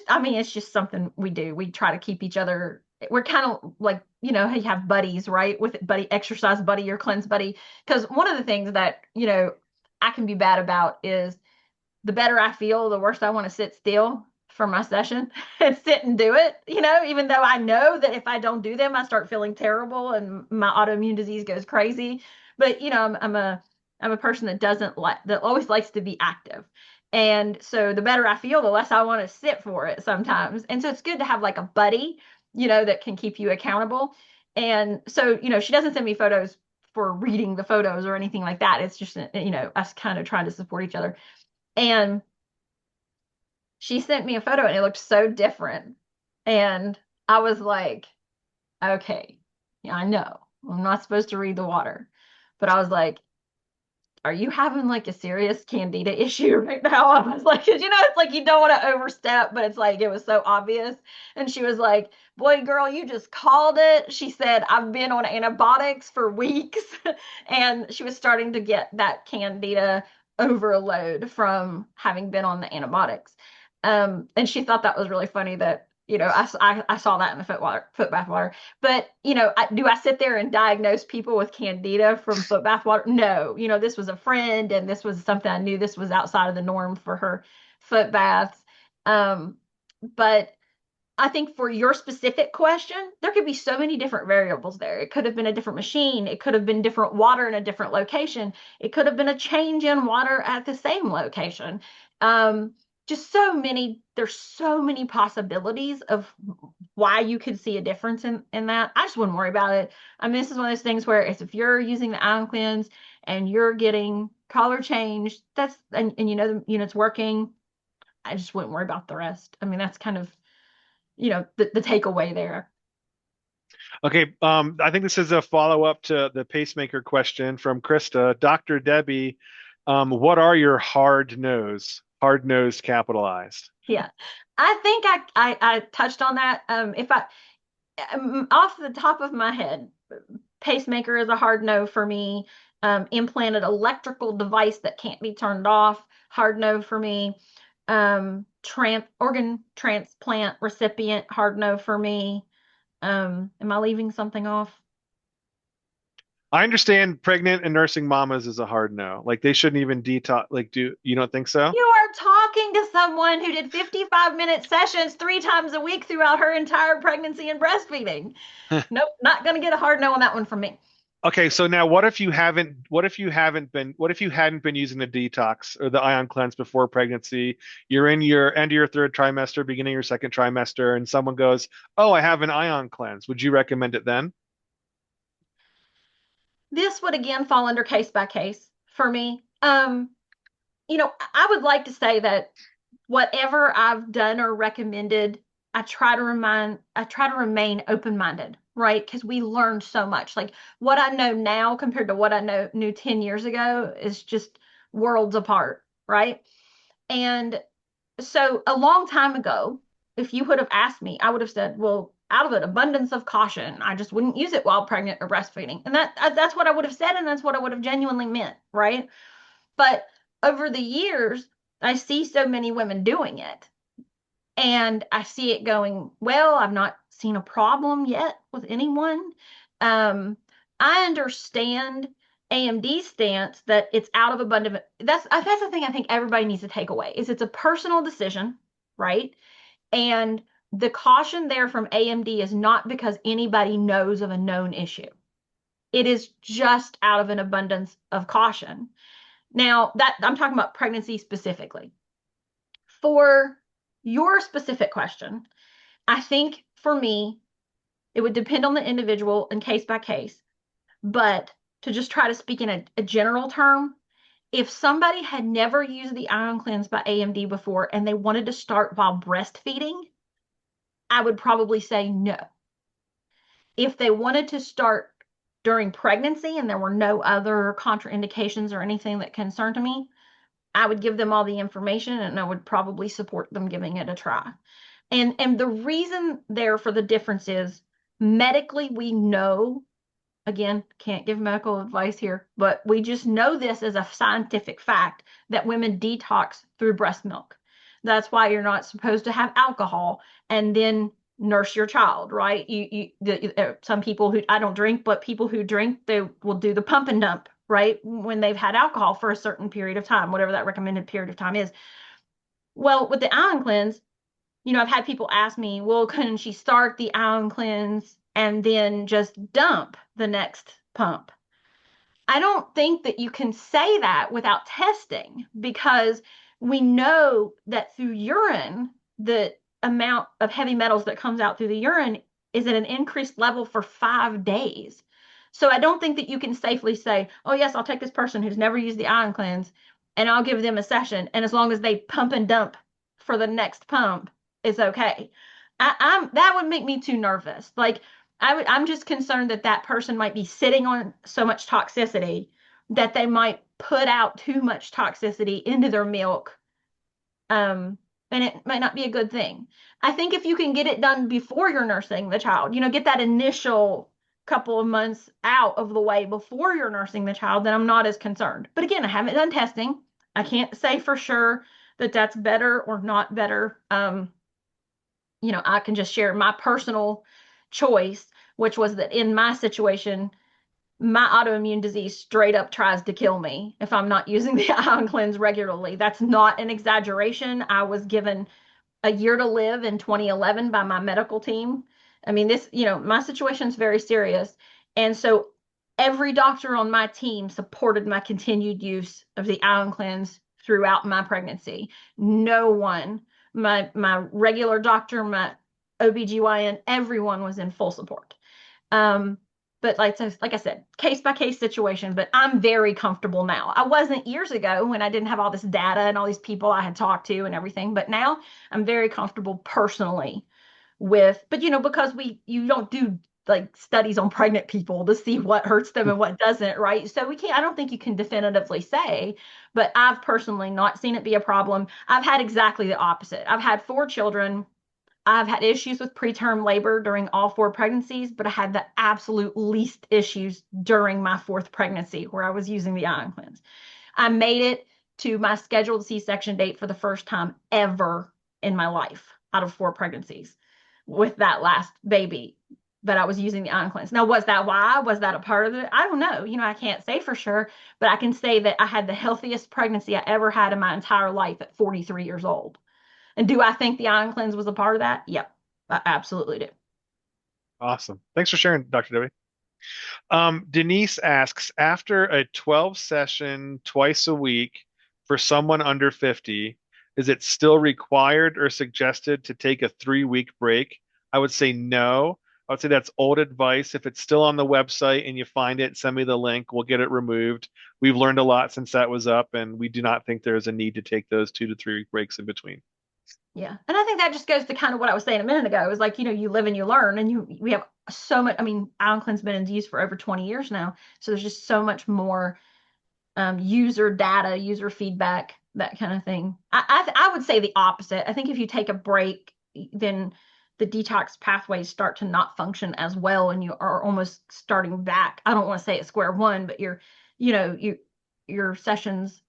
I mean, it's just something we do. We try to keep each other. We're kind of like, you have buddies, right? With buddy, exercise buddy or cleanse buddy. Because one of the things that, I can be bad about is the better I feel, the worse I want to sit still for my session and sit and do it, even though I know that if I don't do them, I start feeling terrible and my autoimmune disease goes crazy. But, I'm a person that doesn't like, that always likes to be active. And so the better I feel, the less I want to sit for it sometimes. And so it's good to have like a buddy, that can keep you accountable. And so, she doesn't send me photos for reading the photos or anything like that. It's just, us kind of trying to support each other. And she sent me a photo and it looked so different. And I was like, okay, yeah, I know I'm not supposed to read the water. But I was like, are you having like a serious candida issue right now? I was like, 'cause, it's like you don't want to overstep, but it's like it was so obvious. And she was like, boy, girl, you just called it. She said, I've been on antibiotics for weeks. And she was starting to get that candida overload from having been on the antibiotics. And she thought that was really funny that, I saw that in the foot bath water. But, do I sit there and diagnose people with candida from foot bath water? No, this was a friend and this was something I knew this was outside of the norm for her foot baths. Um, but I think for your specific question, there could be so many different variables there. It could have been a different machine. It could have been different water in a different location. It could have been a change in water at the same location. Um, there's so many possibilities of why you could see a difference in that. I just wouldn't worry about it. I mean, this is one of those things where if you're using the ion cleanse and you're getting color change, and the unit's working, I just wouldn't worry about the rest. I mean, that's kind of the takeaway there. Okay, I think this is a follow-up to the pacemaker question from Krista. Dr. Debbie, what are your hard nose? Hard nose capitalized. Yeah, I think I touched on that. If I Off the top of my head, pacemaker is a hard no for me. Implanted electrical device that can't be turned off, hard no for me. Organ transplant recipient, hard no for me. Am I leaving something off? I understand pregnant and nursing mamas is a hard no. Like they shouldn't even detox. Like, do you don't think so? You are talking to someone who did 55-minute sessions 3 times a week throughout her entire pregnancy and breastfeeding. Nope, not going to get a hard no on that one from me. Okay, so now what if you hadn't been using the detox or the ion cleanse before pregnancy? You're in your end of your third trimester, beginning of your second trimester, and someone goes, "Oh, I have an ion cleanse." Would you recommend it then? This would again fall under case by case for me. I would like to say that whatever I've done or recommended, I try to remain open-minded, right? Because we learned so much. Like what I know now compared to what knew 10 years ago is just worlds apart, right? And so a long time ago, if you would have asked me, I would have said, well, out of an abundance of caution, I just wouldn't use it while pregnant or breastfeeding. And that's what I would have said, and that's what I would have genuinely meant, right? But over the years, I see so many women doing it, and I see it going, well, I've not seen a problem yet with anyone. Um, I understand AMD's stance that it's out of abundance. That's the thing I think everybody needs to take away is it's a personal decision, right? And the caution there from AMD is not because anybody knows of a known issue. It is just out of an abundance of caution. Now, that I'm talking about pregnancy specifically. For your specific question, I think for me, it would depend on the individual and case by case. But to just try to speak in a general term, if somebody had never used the Ion Cleanse by AMD before and they wanted to start while breastfeeding, I would probably say no. If they wanted to start during pregnancy and there were no other contraindications or anything that concerned me, I would give them all the information and I would probably support them giving it a try. And the reason there for the difference is medically we know, again, can't give medical advice here, but we just know this as a scientific fact that women detox through breast milk. That's why you're not supposed to have alcohol and then nurse your child, right? Some people who I don't drink, but people who drink, they will do the pump and dump, right? When they've had alcohol for a certain period of time, whatever that recommended period of time is. Well, with the ion cleanse, I've had people ask me, well, couldn't she start the ion cleanse and then just dump the next pump? I don't think that you can say that without testing because we know that through urine, the amount of heavy metals that comes out through the urine is at an increased level for 5 days. So I don't think that you can safely say, oh, yes, I'll take this person who's never used the ion cleanse and I'll give them a session. And as long as they pump and dump for the next pump, it's okay. That would make me too nervous. Like I'm just concerned that that person might be sitting on so much toxicity that they might put out too much toxicity into their milk, and it might not be a good thing. I think if you can get it done before you're nursing the child, get that initial couple of months out of the way before you're nursing the child, then I'm not as concerned. But again, I haven't done testing. I can't say for sure that that's better or not better. I can just share my personal choice, which was that in my situation, my autoimmune disease straight up tries to kill me if I'm not using the ion cleanse regularly. That's not an exaggeration. I was given a year to live in 2011 by my medical team. I mean, my situation is very serious. And so every doctor on my team supported my continued use of the ion cleanse throughout my pregnancy. No one, my regular doctor, my OBGYN, everyone was in full support. But like I said, case by case situation, but I'm very comfortable now. I wasn't years ago when I didn't have all this data and all these people I had talked to and everything, but now I'm very comfortable personally but because you don't do like studies on pregnant people to see what hurts them and what doesn't, right? So I don't think you can definitively say, but I've personally not seen it be a problem. I've had exactly the opposite. I've had 4 children I've had issues with preterm labor during all four pregnancies, but I had the absolute least issues during my fourth pregnancy where I was using the ion cleanse. I made it to my scheduled C-section date for the first time ever in my life out of four pregnancies with that last baby that I was using the ion cleanse. Now, was that why? Was that a part of it? I don't know. I can't say for sure, but I can say that I had the healthiest pregnancy I ever had in my entire life at 43 years old. And do I think the ion cleanse was a part of that? Yep, I absolutely do. Awesome. Thanks for sharing, Dr. Debbie. Denise asks, after a 12 session twice a week for someone under 50, is it still required or suggested to take a 3 week break? I would say no. I would say that's old advice. If it's still on the website and you find it, send me the link. We'll get it removed. We've learned a lot since that was up, and we do not think there's a need to take those 2 to 3 week breaks in between. Yeah. And I think that just goes to kind of what I was saying a minute ago. It was like, you live and you learn and we have so much. I mean, IonCleanse been in use for over 20 years now. So there's just so much more user data, user feedback, that kind of thing. I would say the opposite. I think if you take a break, then the detox pathways start to not function as well, and you are almost starting back. I don't want to say at square one, but you know, you your sessions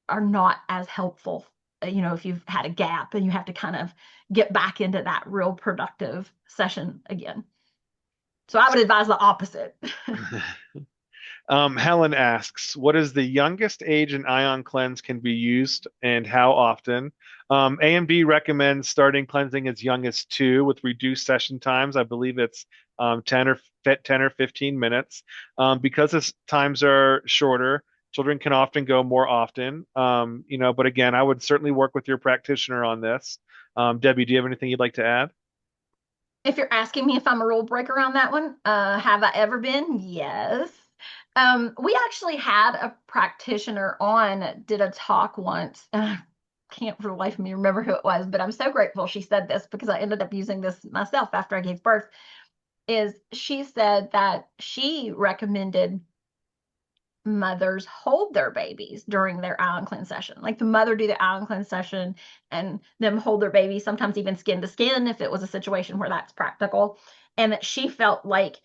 are not as helpful. If you've had a gap and you have to kind of get back into that real productive session again. So I would advise the opposite. Helen asks, what is the youngest age an ion cleanse can be used and how often? AMD recommends starting cleansing as young as 2 with reduced session times. I believe it's 10 or 15 minutes. Because the times are shorter, children can often go more often. But again, I would certainly work with your practitioner on this. Debbie, do you have anything you'd like to add? If you're asking me if I'm a rule breaker on that one, have I ever been? Yes. We actually had a practitioner on, did a talk once. Can't for the life of me remember who it was, but I'm so grateful she said this because I ended up using this myself after I gave birth. Is she said that she recommended mothers hold their babies during their ion cleanse session. Like the mother do the ion cleanse session and them hold their baby, sometimes even skin to skin if it was a situation where that's practical. And that she felt like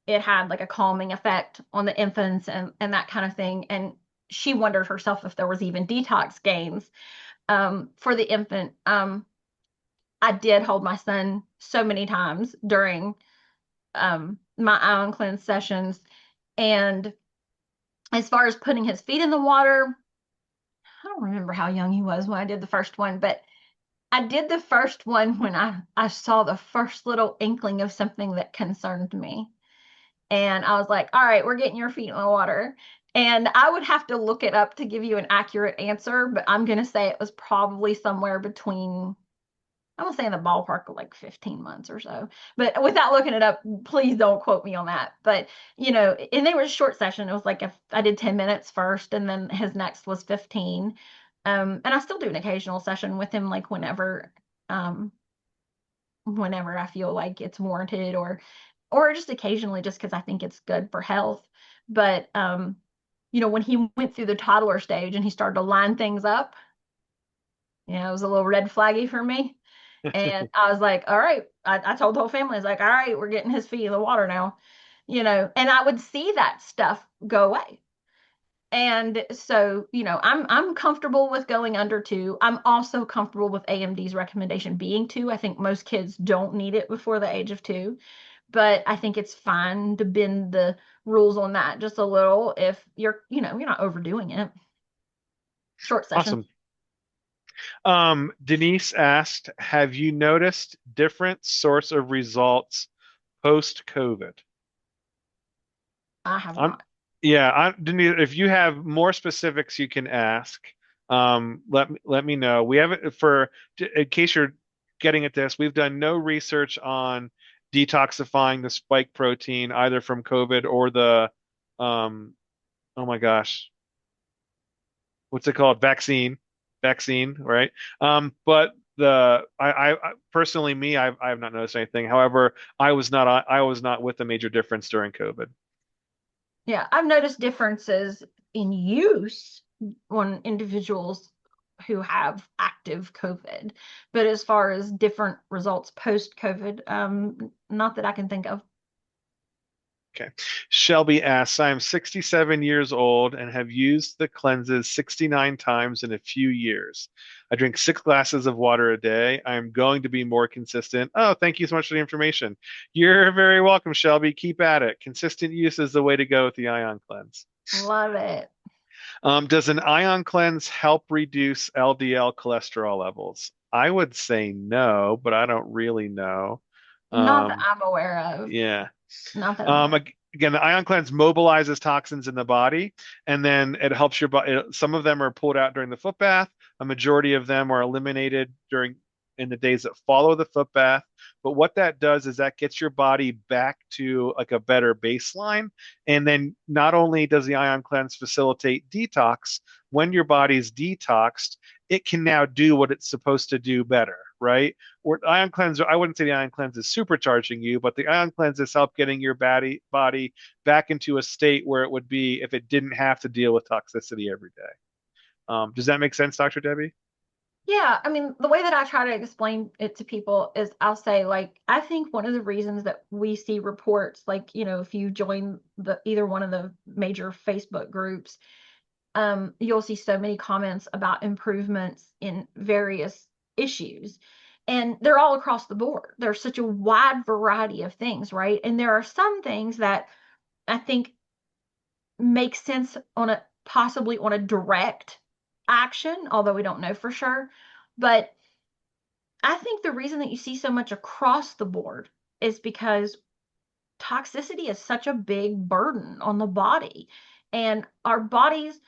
it had like a calming effect on the infants and that kind of thing. And she wondered herself if there was even detox gains for the infant. I did hold my son so many times during my ion cleanse sessions. And as far as putting his feet in the water, I don't remember how young he was when I did the first one, but I did the first one when I saw the first little inkling of something that concerned me. And I was like, all right, we're getting your feet in the water. And I would have to look it up to give you an accurate answer, but I'm going to say it was probably somewhere between, I'm gonna say in the ballpark of like 15 months or so. But without looking it up, please don't quote me on that. But and they were a short session. It was like if I did 10 minutes first and then his next was 15. And I still do an occasional session with him like um whenever I feel like it's warranted or just occasionally just because I think it's good for health. But when he went through the toddler stage and he started to line things up, it was a little red flaggy for me. And I was like, all right. I told the whole family, I was like, all right, we're getting his feet in the water now, and I would see that stuff go away. And so, I'm comfortable with going under 2. I'm also comfortable with AMD's recommendation being 2. I think most kids don't need it before the age of 2, but I think it's fine to bend the rules on that just a little if you're not overdoing it. Short session. Awesome. Denise asked, have you noticed different sorts of results post-COVID? I have I'm, not. yeah, Denise, if you have more specifics, you can ask. Let me know. We haven't in case you're getting at this, we've done no research on detoxifying the spike protein either from COVID or the oh my gosh, what's it called? Vaccine, right? But personally, I have not noticed anything. However, I was not with a major difference during COVID. Yeah, I've noticed differences in use on individuals who have active COVID. But as far as different results post COVID, not that I can think of. Okay. Shelby asks, I am 67 years old and have used the cleanses 69 times in a few years. I drink 6 glasses of water a day. I am going to be more consistent. Oh, thank you so much for the information. You're very welcome, Shelby. Keep at it. Consistent use is the way to go with the ion cleanse. Love it. Does an ion cleanse help reduce LDL cholesterol levels? I would say no, but I don't really know. Not that Um, I'm aware of. yeah. Not that I'm aware of. Again, the ion cleanse mobilizes toxins in the body, and then it helps your body. Some of them are pulled out during the foot bath. A majority of them are eliminated during in the days that follow the foot bath. But what that does is that gets your body back to like a better baseline. And then not only does the ion cleanse facilitate detox, when your body's detoxed, it can now do what it's supposed to do better, right? Or ion cleanse, I wouldn't say the ion cleanse is supercharging you, but the ion cleanses help getting your body back into a state where it would be if it didn't have to deal with toxicity every day. Does that make sense, Dr. Debbie? Yeah, I mean, the way that I try to explain it to people is I'll say, like, I think one of the reasons that we see reports, like, if you join the either one of the major Facebook groups, you'll see so many comments about improvements in various issues. And they're all across the board. There's such a wide variety of things, right? And there are some things that I think make sense on a possibly on a direct action, although we don't know for sure. But I think the reason that you see so much across the board is because toxicity is such a big burden on the body. And our bodies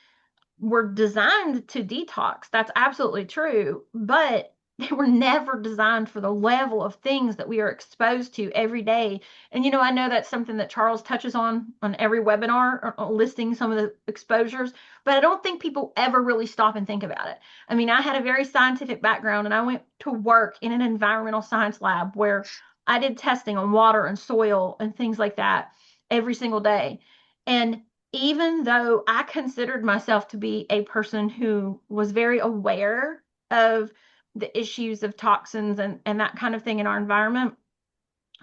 were designed to detox. That's absolutely true. But they were never designed for the level of things that we are exposed to every day. And I know that's something that Charles touches on every webinar, listing some of the exposures, but I don't think people ever really stop and think about it. I mean, I had a very scientific background and I went to work in an environmental science lab where I did testing on water and soil and things like that every single day. And even though I considered myself to be a person who was very aware of the issues of toxins and that kind of thing in our environment,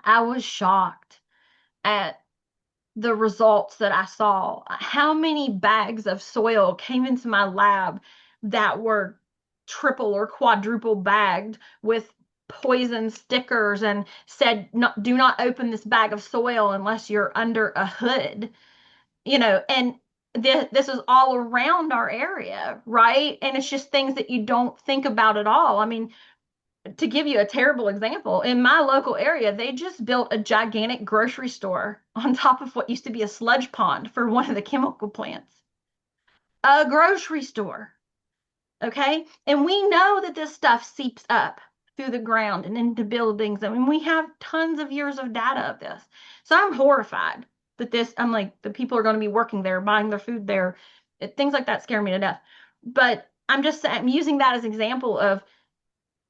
I was shocked at the results that I saw. How many bags of soil came into my lab that were triple or quadruple bagged with poison stickers and said, no, do not open this bag of soil unless you're under a hood, and this is all around our area, right? And it's just things that you don't think about at all. I mean, to give you a terrible example, in my local area, they just built a gigantic grocery store on top of what used to be a sludge pond for one of the chemical plants. A grocery store. Okay. And we know that this stuff seeps up through the ground and into buildings. I mean, we have tons of years of data of this. So I'm horrified that I'm like, the people are going to be working there, buying their food there. Things like that scare me to death. But I'm using that as an example of,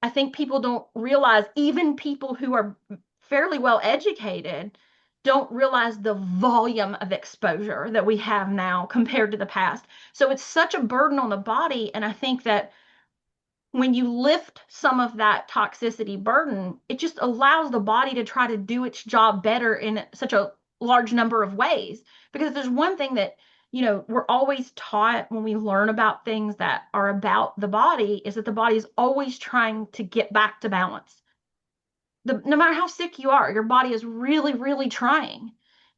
I think people don't realize, even people who are fairly well educated don't realize the volume of exposure that we have now compared to the past. So it's such a burden on the body. And I think that when you lift some of that toxicity burden, it just allows the body to try to do its job better in such a large number of ways. Because if there's one thing that, we're always taught when we learn about things that are about the body is that the body is always trying to get back to balance. No matter how sick you are, your body is really, really trying.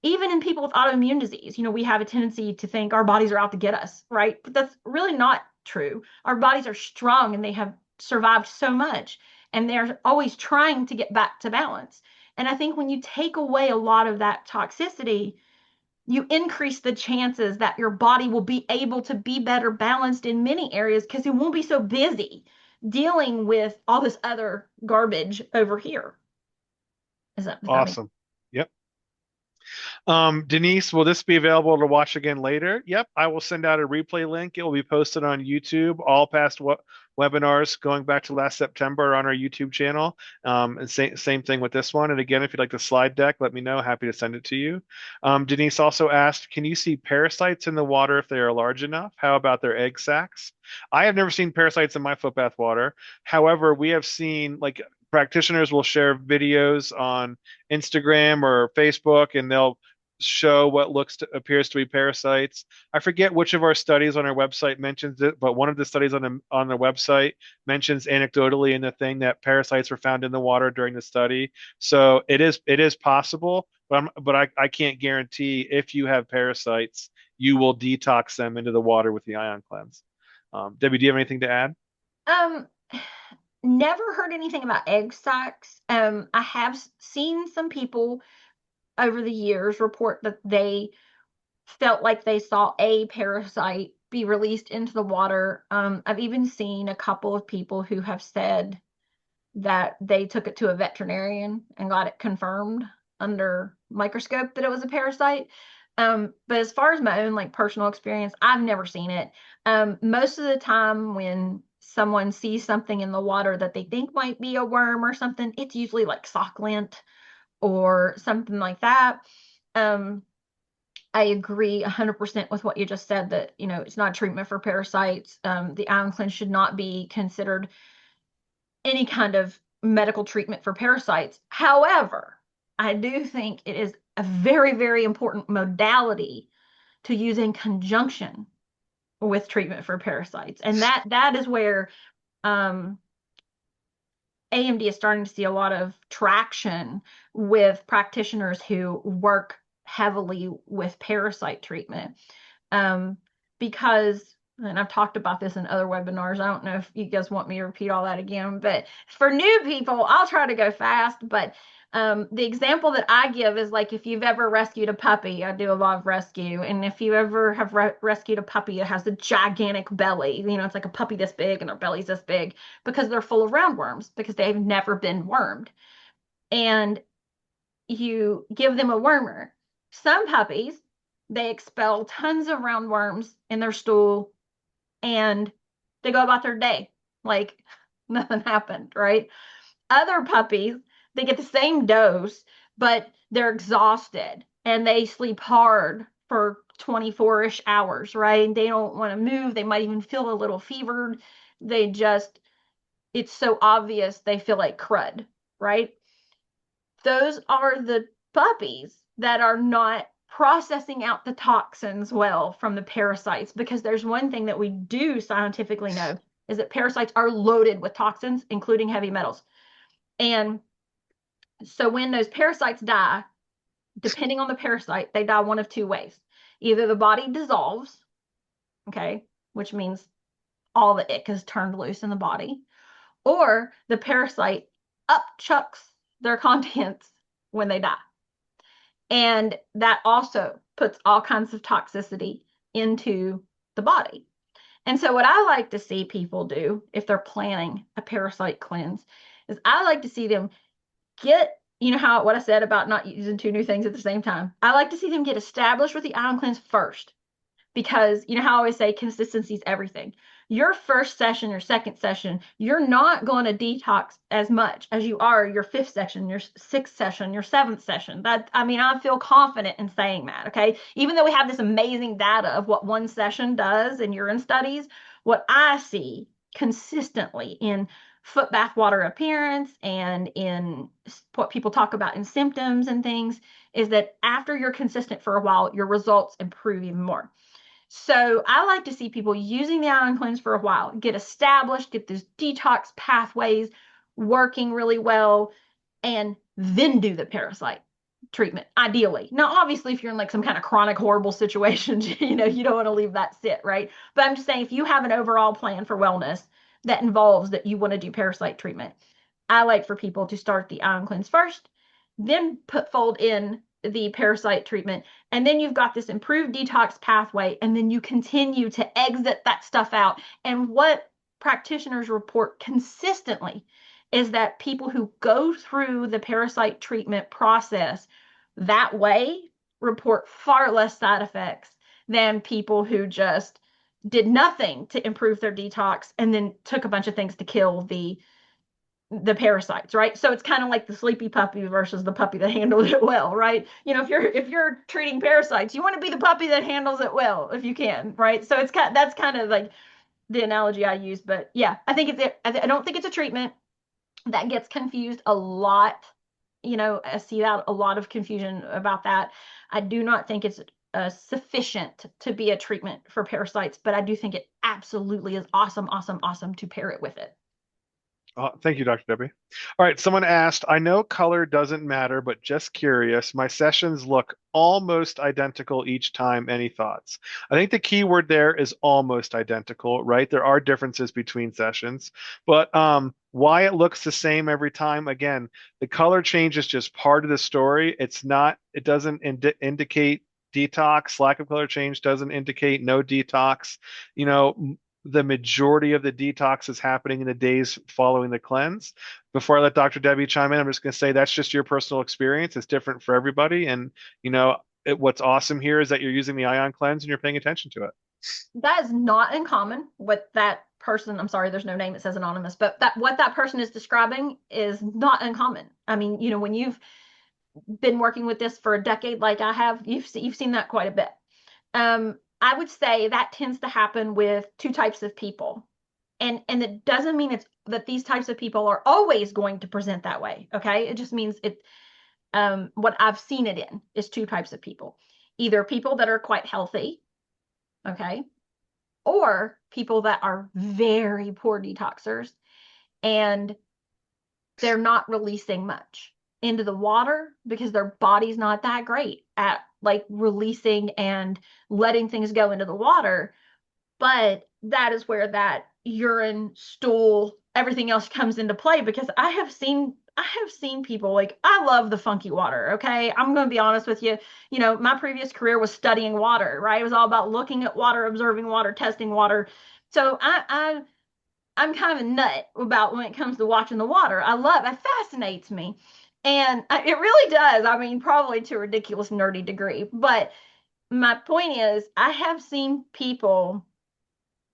Even in people with autoimmune disease, we have a tendency to think our bodies are out to get us, right? But that's really not true. Our bodies are strong and they have survived so much, and they're always trying to get back to balance. And I think when you take away a lot of that toxicity, you increase the chances that your body will be able to be better balanced in many areas because it won't be so busy dealing with all this other garbage over here. Is that, does that make Awesome. Yep. Denise, will this be available to watch again later? Yep, I will send out a replay link. It will be posted on YouTube. All past webinars going back to last September are on our YouTube channel. And same thing with this one. And again, if you'd like the slide deck, let me know. Happy to send it to you. Denise also asked, can you see parasites in the water if they are large enough? How about their egg sacs? I have never seen parasites in my footbath water. However, we have seen like practitioners will share videos on Instagram or Facebook, and they'll show what appears to be parasites. I forget which of our studies on our website mentions it, but one of the studies on the website mentions anecdotally in the thing that parasites were found in the water during the study. So it is possible, but I can't guarantee if you have parasites, you will detox them into the water with the ion cleanse. Debbie, do you have anything to add? Um, Never heard anything about egg sacs. I have seen some people over the years report that they felt like they saw a parasite be released into the water. I've even seen a couple of people who have said that they took it to a veterinarian and got it confirmed under microscope that it was a parasite. But as far as my own like personal experience, I've never seen it. Most of the time when someone sees something in the water that they think might be a worm or something, it's usually like sock lint or something like that. Um, I agree 100% with what you just said that, it's not treatment for parasites. The ion cleanse should not be considered any kind of medical treatment for parasites. However, I do think it is a very, very important modality to use in conjunction with treatment for parasites. And that is where um, AMD is starting to see a lot of traction with practitioners who work heavily with parasite treatment. Um, because, and I've talked about this in other webinars. I don't know if you guys want me to repeat all that again, but for new people, I'll try to go fast. But the example that I give is like if you've ever rescued a puppy, I do a lot of rescue. And if you ever have rescued a puppy that has a gigantic belly, it's like a puppy this big and their belly's this big because they're full of roundworms because they've never been wormed. And you give them a wormer. Some puppies, they expel tons of roundworms in their stool and they go about their day like nothing happened, right? Other puppies, they get the same dose, but they're exhausted and they sleep hard for 24-ish hours, right? They don't want to move. They might even feel a little fevered. They just, it's so obvious they feel like crud, right? Those are the puppies that are not processing out the toxins well from the parasites because there's one thing that we do scientifically know is that parasites are loaded with toxins including heavy metals. And so when those parasites die, depending on the parasite, they die one of two ways. Either the body dissolves, okay, which means all the ick is turned loose in the body, or the parasite upchucks their contents when they die. And that also puts all kinds of toxicity into the body. And so, what I like to see people do if they're planning a parasite cleanse is I like to see them get, how what I said about not using two new things at the same time. I like to see them get established with the ion cleanse first because you know how I always say consistency is everything. Your first session, your second session, you're not going to detox as much as you are your fifth session, your sixth session, your seventh session. That I mean, I feel confident in saying that. Okay, even though we have this amazing data of what one session does in urine studies, what I see consistently in foot bath water appearance and in what people talk about in symptoms and things is that after you're consistent for a while, your results improve even more. So I like to see people using the ion cleanse for a while, get established, get those detox pathways working really well, and then do the parasite treatment, ideally. Now, obviously, if you're in like some kind of chronic, horrible situation, you don't want to leave that sit, right? But I'm just saying, if you have an overall plan for wellness that involves that you want to do parasite treatment, I like for people to start the ion cleanse first, then fold in the parasite treatment, and then you've got this improved detox pathway, and then you continue to exit that stuff out. And what practitioners report consistently is that people who go through the parasite treatment process that way report far less side effects than people who just did nothing to improve their detox and then took a bunch of things to kill the parasites, right? So it's kind of like the sleepy puppy versus the puppy that handled it well, right? If you're treating parasites, you want to be the puppy that handles it well if you can, right? So that's kind of like the analogy I use. But yeah, I don't think it's a treatment that gets confused a lot. I see that a lot of confusion about that. I do not think it's sufficient to be a treatment for parasites, but I do think it absolutely is awesome, awesome, awesome to pair it with it. Thank you, Dr. Debbie. All right, someone asked, I know color doesn't matter, but just curious. My sessions look almost identical each time. Any thoughts? I think the key word there is almost identical, right? There are differences between sessions, but why it looks the same every time, again, the color change is just part of the story. It doesn't indicate detox. Lack of color change doesn't indicate no detox. You know, the majority of the detox is happening in the days following the cleanse. Before I let Dr. Debbie chime in, I'm just going to say that's just your personal experience. It's different for everybody. And, what's awesome here is that you're using the ion cleanse and you're paying attention to it. That is not uncommon with that person. I'm sorry, there's no name, it says anonymous, but that what that person is describing is not uncommon. I mean, when you've been working with this for a decade like I have, you've seen that quite a bit. I would say that tends to happen with two types of people. And it doesn't mean it's that these types of people are always going to present that way. Okay. It just means what I've seen it in is two types of people. Either people that are quite healthy, okay, or people that are very poor detoxers and they're not releasing much into the water because their body's not that great at like releasing and letting things go into the water. But that is where that urine, stool, everything else comes into play because I have seen people like I love the funky water, okay? I'm going to be honest with you. My previous career was studying water, right? It was all about looking at water, observing water, testing water. So I'm kind of a nut about when it comes to watching the water. It fascinates me. And it really does. I mean, probably to a ridiculous nerdy degree. But my point is, I have seen people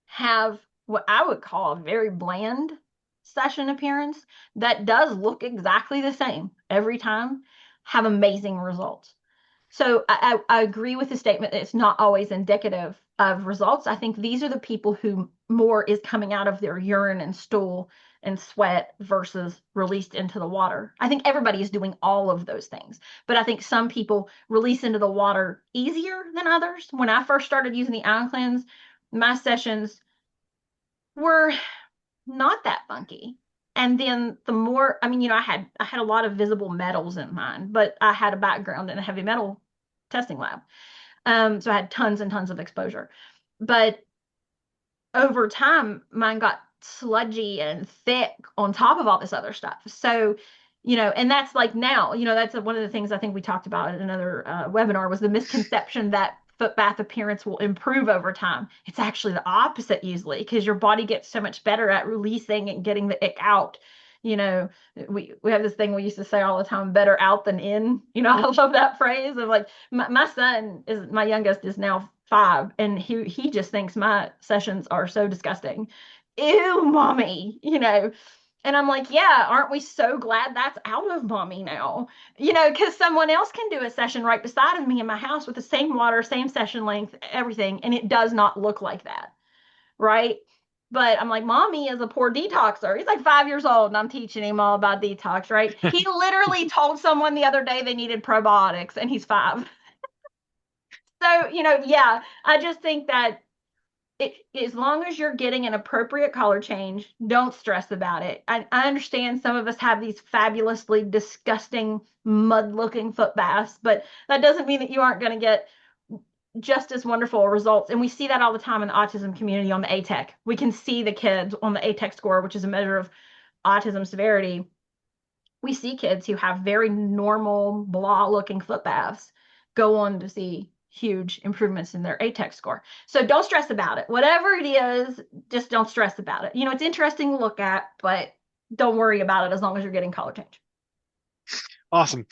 have what I would call a very bland session appearance that does look exactly the same every time, have amazing results. So I agree with the statement that it's not always indicative of results. I think these are the people who more is coming out of their urine and stool and sweat versus released into the water. I think everybody is doing all of those things, but I think some people release into the water easier than others. When I first started using the Ion Cleanse, my sessions were not that funky. And then the more, I mean, I had a lot of visible metals in mine, but I had a background in a heavy metal testing lab. So I had tons and tons of exposure. But over time, mine got sludgy and thick on top of all this other stuff. So, and that's like now, that's one of the things I think we talked about in another webinar was the misconception that foot bath appearance will improve over time. It's actually the opposite usually because your body gets so much better at releasing and getting the ick out. You know, we have this thing we used to say all the time, better out than in. I love that phrase of like my son is my youngest is now 5 and he just thinks my sessions are so disgusting. Ew, mommy, and I'm like, yeah, aren't we so glad that's out of mommy now? Because someone else can do a session right beside of me in my house with the same water, same session length, everything, and it does not look like that, right? But I'm like, mommy is a poor detoxer. He's like 5 years old, and I'm teaching him all about detox, right? He literally told someone the other day they needed probiotics, and he's 5. So, yeah, I just think that as long as you're getting an appropriate color change, don't stress about it. I understand some of us have these fabulously disgusting mud looking foot baths, but that doesn't mean that you aren't going to get just as wonderful results. And we see that all the time in the autism community on the ATEC. We can see the kids on the ATEC score, which is a measure of autism severity. We see kids who have very normal, blah looking foot baths go on to see huge improvements in their ATEC score. So don't stress about it. Whatever it is, just don't stress about it. It's interesting to look at, but don't worry about it as long as you're getting color change. Awesome.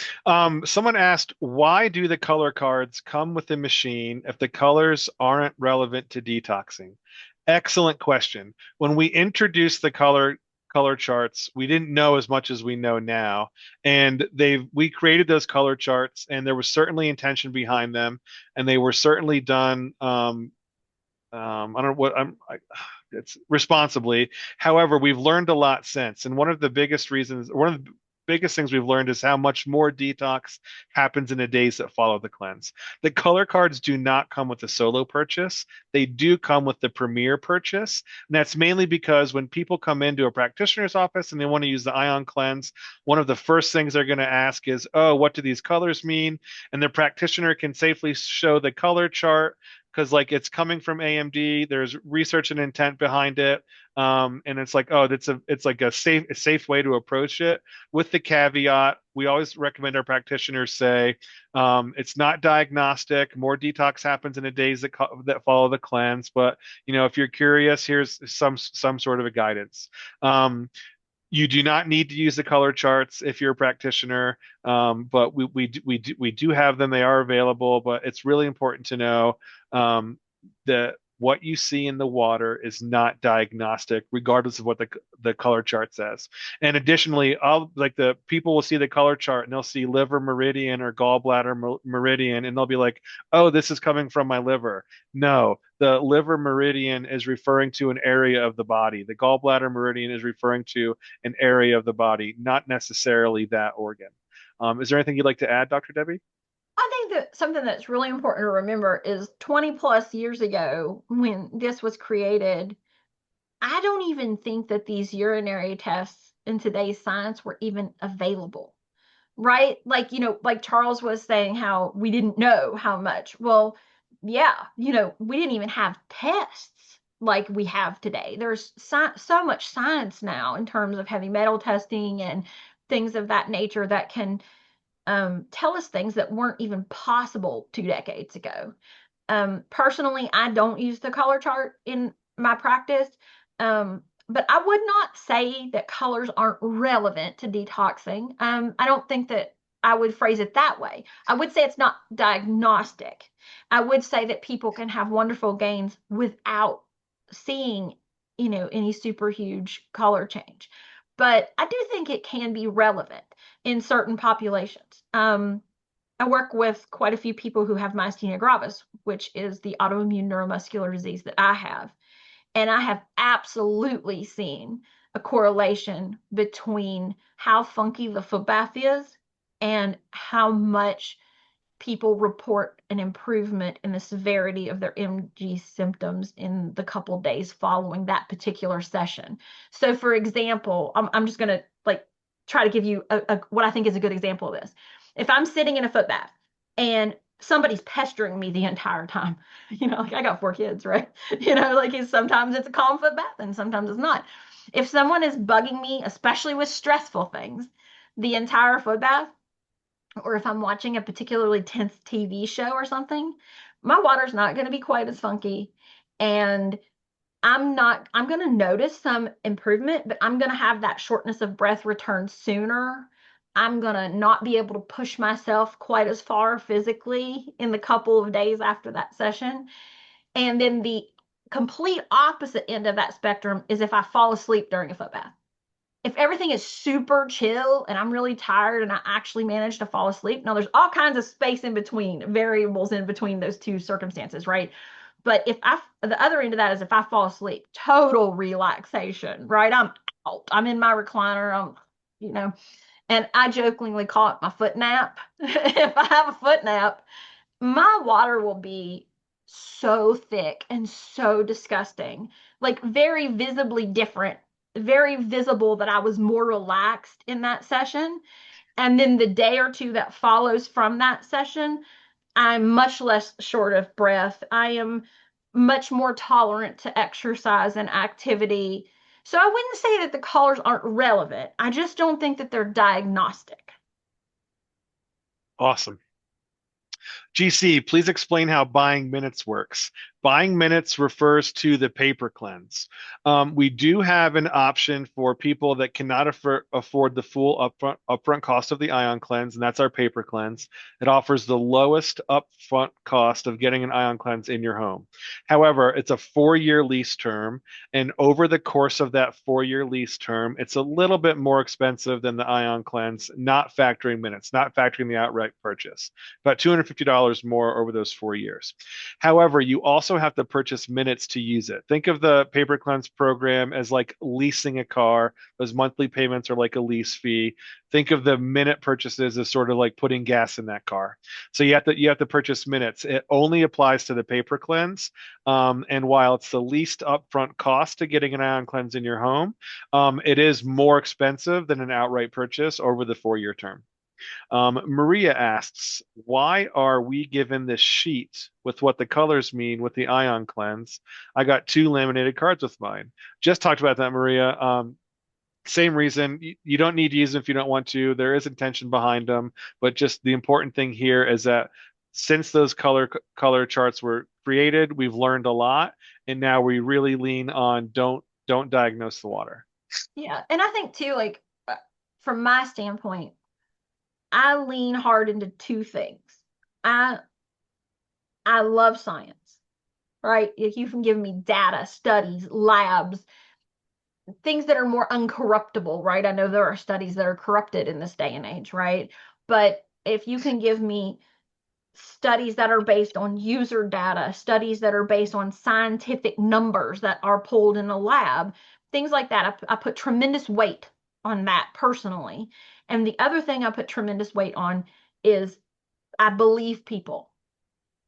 Someone asked, why do the color cards come with the machine if the colors aren't relevant to detoxing? Excellent question. When we introduced the color charts, we didn't know as much as we know now, and we created those color charts, and there was certainly intention behind them, and they were certainly done. I don't know what it's responsibly. However, we've learned a lot since, and one of the biggest things we've learned is how much more detox happens in the days that follow the cleanse. The color cards do not come with the solo purchase. They do come with the premier purchase. And that's mainly because when people come into a practitioner's office and they want to use the Ion Cleanse, one of the first things they're going to ask is, oh, what do these colors mean? And the practitioner can safely show the color chart because like it's coming from AMD. There's research and intent behind it, and it's like, oh, it's like a safe way to approach it. With the caveat, we always recommend our practitioners say it's not diagnostic. More detox happens in the days that follow the cleanse, but if you're curious, here's some sort of a guidance. You do not need to use the color charts if you're a practitioner, but we do have them. They are available, but it's really important to know that what you see in the water is not diagnostic, regardless of what the color chart says. And additionally, all like the people will see the color chart and they'll see liver meridian or gallbladder meridian, and they'll be like, "Oh, this is coming from my liver." No, the liver meridian is referring to an area of the body. The gallbladder meridian is referring to an area of the body, not necessarily that organ. Is there anything you'd like to add, Dr. Debbie? I think that something that's really important to remember is 20 plus years ago when this was created, I don't even think that these urinary tests in today's science were even available, right? Like, like Charles was saying, how we didn't know how much. Well, yeah, we didn't even have tests like we have today. There's so much science now in terms of heavy metal testing and things of that nature that can tell us things that weren't even possible 2 decades ago. Personally, I don't use the color chart in my practice, but I would not say that colors aren't relevant to detoxing. I don't think that I would phrase it that way. I would say it's not diagnostic. I would say that people can have wonderful gains without seeing, any super huge color change. But I do think it can be relevant in certain populations. I work with quite a few people who have myasthenia gravis, which is the autoimmune neuromuscular disease that I have. And I have absolutely seen a correlation between how funky the foot bath is and how much people report an improvement in the severity of their MG symptoms in the couple days following that particular session. So, for example, I'm just going to like try to give you what I think is a good example of this. If I'm sitting in a foot bath and somebody's pestering me the entire time, like I got 4 kids, right? Like sometimes it's a calm foot bath and sometimes it's not. If someone is bugging me, especially with stressful things, the entire foot bath, or if I'm watching a particularly tense TV show or something, my water's not going to be quite as funky. And I'm going to notice some improvement, but I'm going to have that shortness of breath return sooner. I'm going to not be able to push myself quite as far physically in the couple of days after that session. And then the complete opposite end of that spectrum is if I fall asleep during a foot bath. If everything is super chill and I'm really tired and I actually manage to fall asleep, now there's all kinds of space in between, variables in between those two circumstances, right? But the other end of that is if I fall asleep, total relaxation, right? I'm out. I'm in my recliner. You know, and I jokingly call it my foot nap. If I have a foot nap, my water will be so thick and so disgusting, like very visibly different, very visible that I was more relaxed in that session. And then the day or two that follows from that session, I'm much less short of breath. I am much more tolerant to exercise and activity. So I wouldn't say that the colors aren't relevant. I just don't think that they're diagnostic. Awesome. GC, please explain how buying minutes works. Buying minutes refers to the paper cleanse. We do have an option for people that cannot afford the full upfront cost of the ion cleanse, and that's our paper cleanse. It offers the lowest upfront cost of getting an ion cleanse in your home. However, it's a 4-year lease term, and over the course of that 4-year lease term, it's a little bit more expensive than the ion cleanse, not factoring minutes, not factoring the outright purchase. About $250 more over those 4 years. However, you also have to purchase minutes to use it. Think of the paper cleanse program as like leasing a car. Those monthly payments are like a lease fee. Think of the minute purchases as sort of like putting gas in that car. So you have to purchase minutes. It only applies to the paper cleanse. And while it's the least upfront cost to getting an ion cleanse in your home, it is more expensive than an outright purchase over the 4-year term. Maria asks, why are we given this sheet with what the colors mean with the ion cleanse? I got 2 laminated cards with mine. Just talked about that, Maria. Same reason. You don't need to use them if you don't want to. There is intention behind them, but just the important thing here is that since those color charts were created, we've learned a lot, and now we really lean on don't diagnose the water. Yeah, and I think too, like from my standpoint, I lean hard into two things. I I love science, right? If you can give me data, studies, labs, things that are more uncorruptible, right? I know there are studies that are corrupted in this day and age, right? But if you can give me studies that are based on user data, studies that are based on scientific numbers that are pulled in a lab, things like that, I put tremendous weight on that personally. And the other thing I put tremendous weight on is I believe people.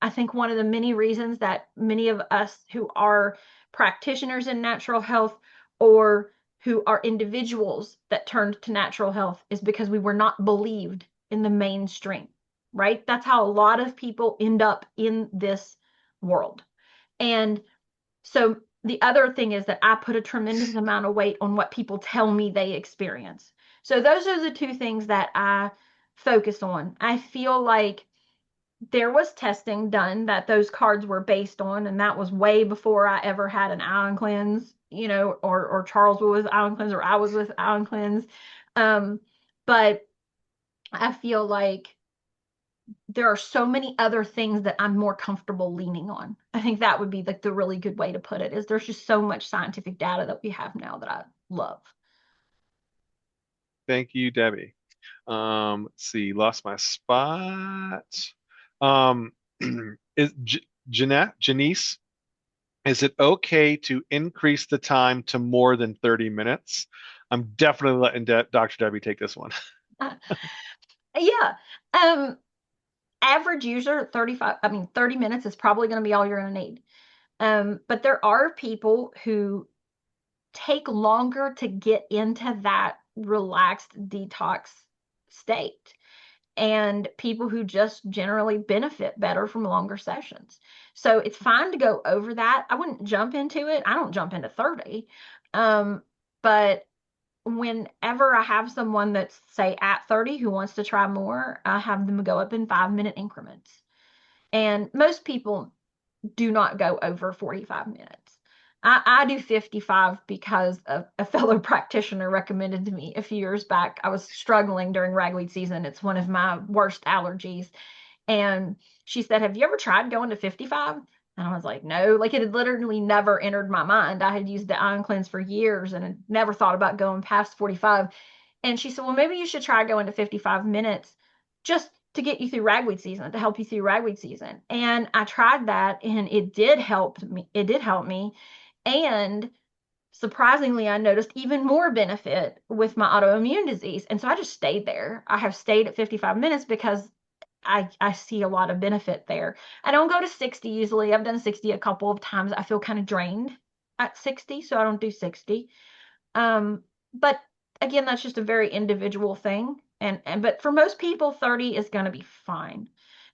I think one of the many reasons that many of us who are practitioners in natural health or who are individuals that turned to natural health is because we were not believed in the mainstream, right? That's how a lot of people end up in this world. And so the other thing is that I put a tremendous amount of weight on what people tell me they experience. So those are the two things that I focus on. I feel like there was testing done that those cards were based on, and that was way before I ever had an ion cleanse, or Charles was with ion cleanse or I was with ion cleanse. Um, but I feel like there are so many other things that I'm more comfortable leaning on. I think that would be like the really good way to put it is there's just so much scientific data that we have now that I love. Thank you, Debbie. Let's see, lost my spot. Um, is Jeanette, Janice, is it okay to increase the time to more than 30 minutes? I'm definitely letting Dr. Debbie take this one. Yeah. Um, Average user 35, I mean 30 minutes is probably going to be all you're going to need. But there are people who take longer to get into that relaxed detox state, and people who just generally benefit better from longer sessions. So it's fine to go over that. I wouldn't jump into it. I don't jump into 30. Um, but whenever I have someone that's, say, at 30 who wants to try more, I have them go up in 5-minute increments. And most people do not go over 45 minutes. I do 55 because a fellow practitioner recommended to me a few years back. I was struggling during ragweed season. It's one of my worst allergies. And she said, have you ever tried going to 55? And I was like, no, like it had literally never entered my mind. I had used the Ion Cleanse for years and had never thought about going past 45. And she said, well, maybe you should try going to 55 minutes just to get you through ragweed season, to help you through ragweed season. And I tried that and it did help me. It did help me. And surprisingly, I noticed even more benefit with my autoimmune disease. And so I just stayed there. I have stayed at 55 minutes because I see a lot of benefit there. I don't go to 60 usually. I've done 60 a couple of times. I feel kind of drained at 60, so I don't do 60. But again, that's just a very individual thing. And but for most people, 30 is going to be fine.